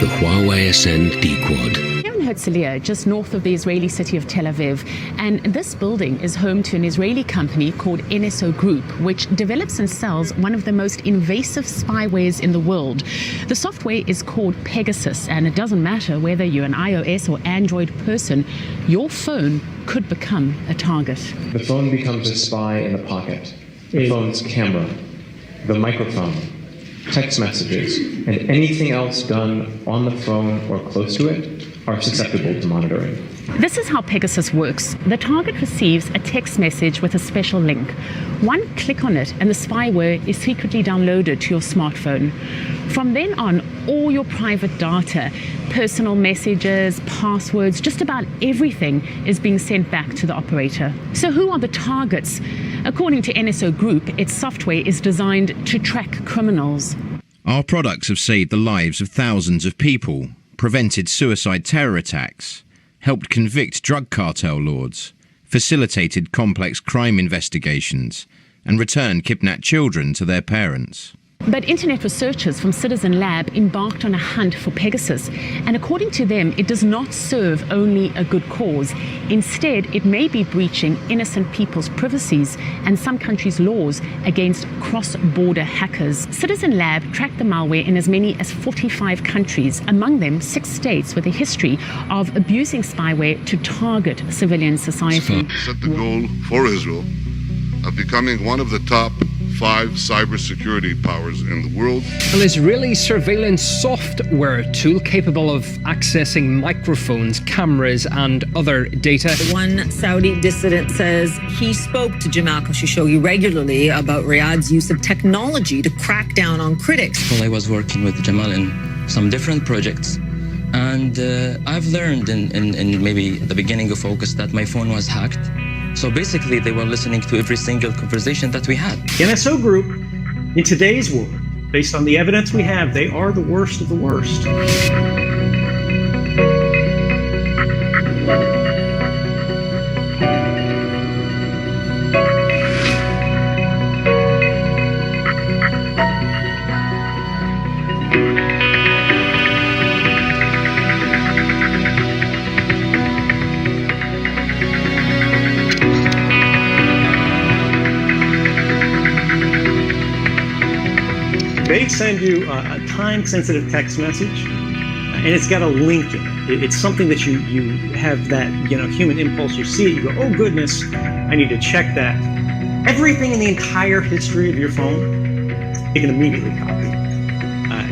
The Huawei Ascend D-Quad. Here in Herzliya, just north of the Israeli city of Tel Aviv, and this building is home to an Israeli company called NSO Group, which develops and sells one of the most invasive spywares in the world. The software is called Pegasus, and it doesn't matter whether you're an iOS or Android person, your phone could become a target. The phone becomes a spy in the pocket. The phone's camera, the microphone, text messages, and anything else done on the phone or close to it are susceptible to monitoring. This is how Pegasus works. The target receives a text message with a special link. One click on it and the spyware is secretly downloaded to your smartphone. From then on, all your private data, personal messages, passwords, just about everything is being sent back to the operator. So who are the targets? According to NSO Group, its software is designed to track criminals. Our products have saved the lives of thousands of people, prevented suicide terror attacks, helped convict drug cartel lords, facilitated complex crime investigations, and returned kidnapped children to their parents. But internet researchers from Citizen Lab embarked on a hunt for Pegasus, and according to them, it does not serve only a good cause. Instead, it may be breaching innocent people's privacies and some countries' laws against cross-border hackers. Citizen Lab tracked the malware in as many as 45 countries, among them 6 states with a history of abusing spyware to target civilian society. Set the goal for Israel of becoming one of the top 5 cybersecurity powers in the world. An Israeli surveillance software tool capable of accessing microphones, cameras, and other data. One Saudi dissident says he spoke to Jamal Khashoggi regularly about Riyadh's use of technology to crack down on critics. Well, I was working with Jamal in some different projects, and I've learned in maybe the beginning of August that my phone was hacked. So basically, they were listening to every single conversation that we had. The NSO group, in today's world, based on the evidence we have, they are the worst of the worst. They send you a time-sensitive text message, and it's got a link in it. It's something that you have that human impulse. You see it, you go, oh goodness, I need to check that. Everything in the entire history of your phone, you can immediately copy.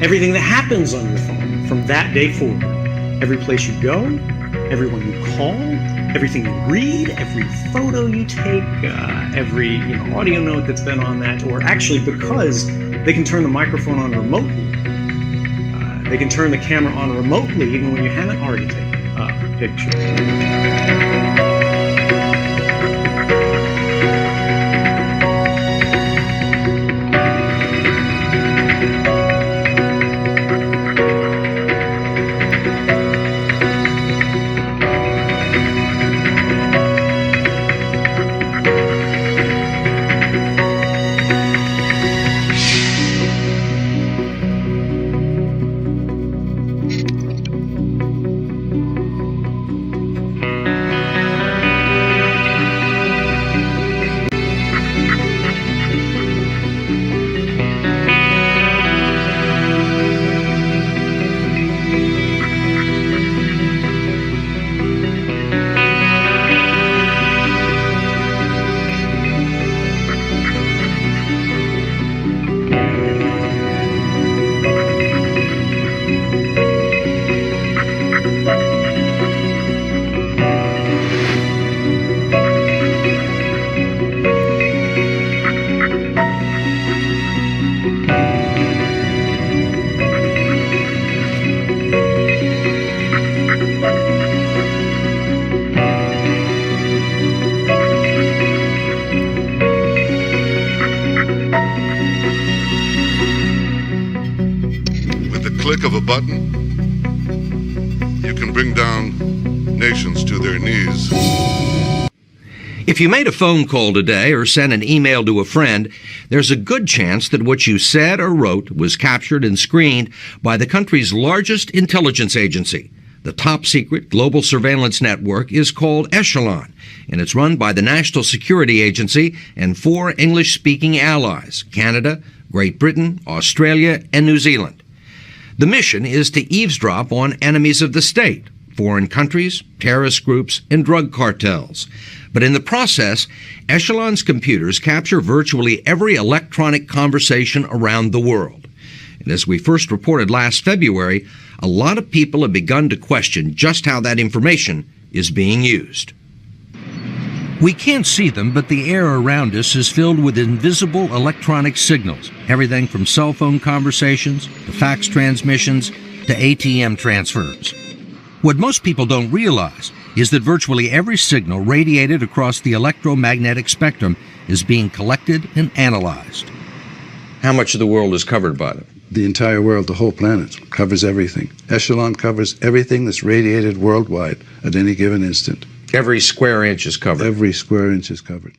Everything that happens on your phone from that day forward, every place you go, everyone you call, everything you read, every photo you take, every audio note that's been on that, or actually because they can turn the microphone on remotely. They can turn the camera on remotely even when you haven't already taken a picture. Click of a button, you can bring down nations to their knees. If you made a phone call today or sent an email to a friend, there's a good chance that what you said or wrote was captured and screened by the country's largest intelligence agency. The top-secret global surveillance network is called Echelon, and it's run by the National Security Agency and 4 English-speaking allies, Canada, Great Britain, Australia, and New Zealand. The mission is to eavesdrop on enemies of the state, foreign countries, terrorist groups, and drug cartels. But in the process, Echelon's computers capture virtually every electronic conversation around the world. And as we first reported last February, a lot of people have begun to question just how that information is being used. We can't see them, but the air around us is filled with invisible electronic signals, everything from cell phone conversations to fax transmissions to ATM transfers. What most people don't realize is that virtually every signal radiated across the electromagnetic spectrum is being collected and analyzed. How much of the world is covered by them? The entire world, the whole planet, covers everything. Echelon covers everything that's radiated worldwide at any given instant. Every square inch is covered. Every square inch is covered.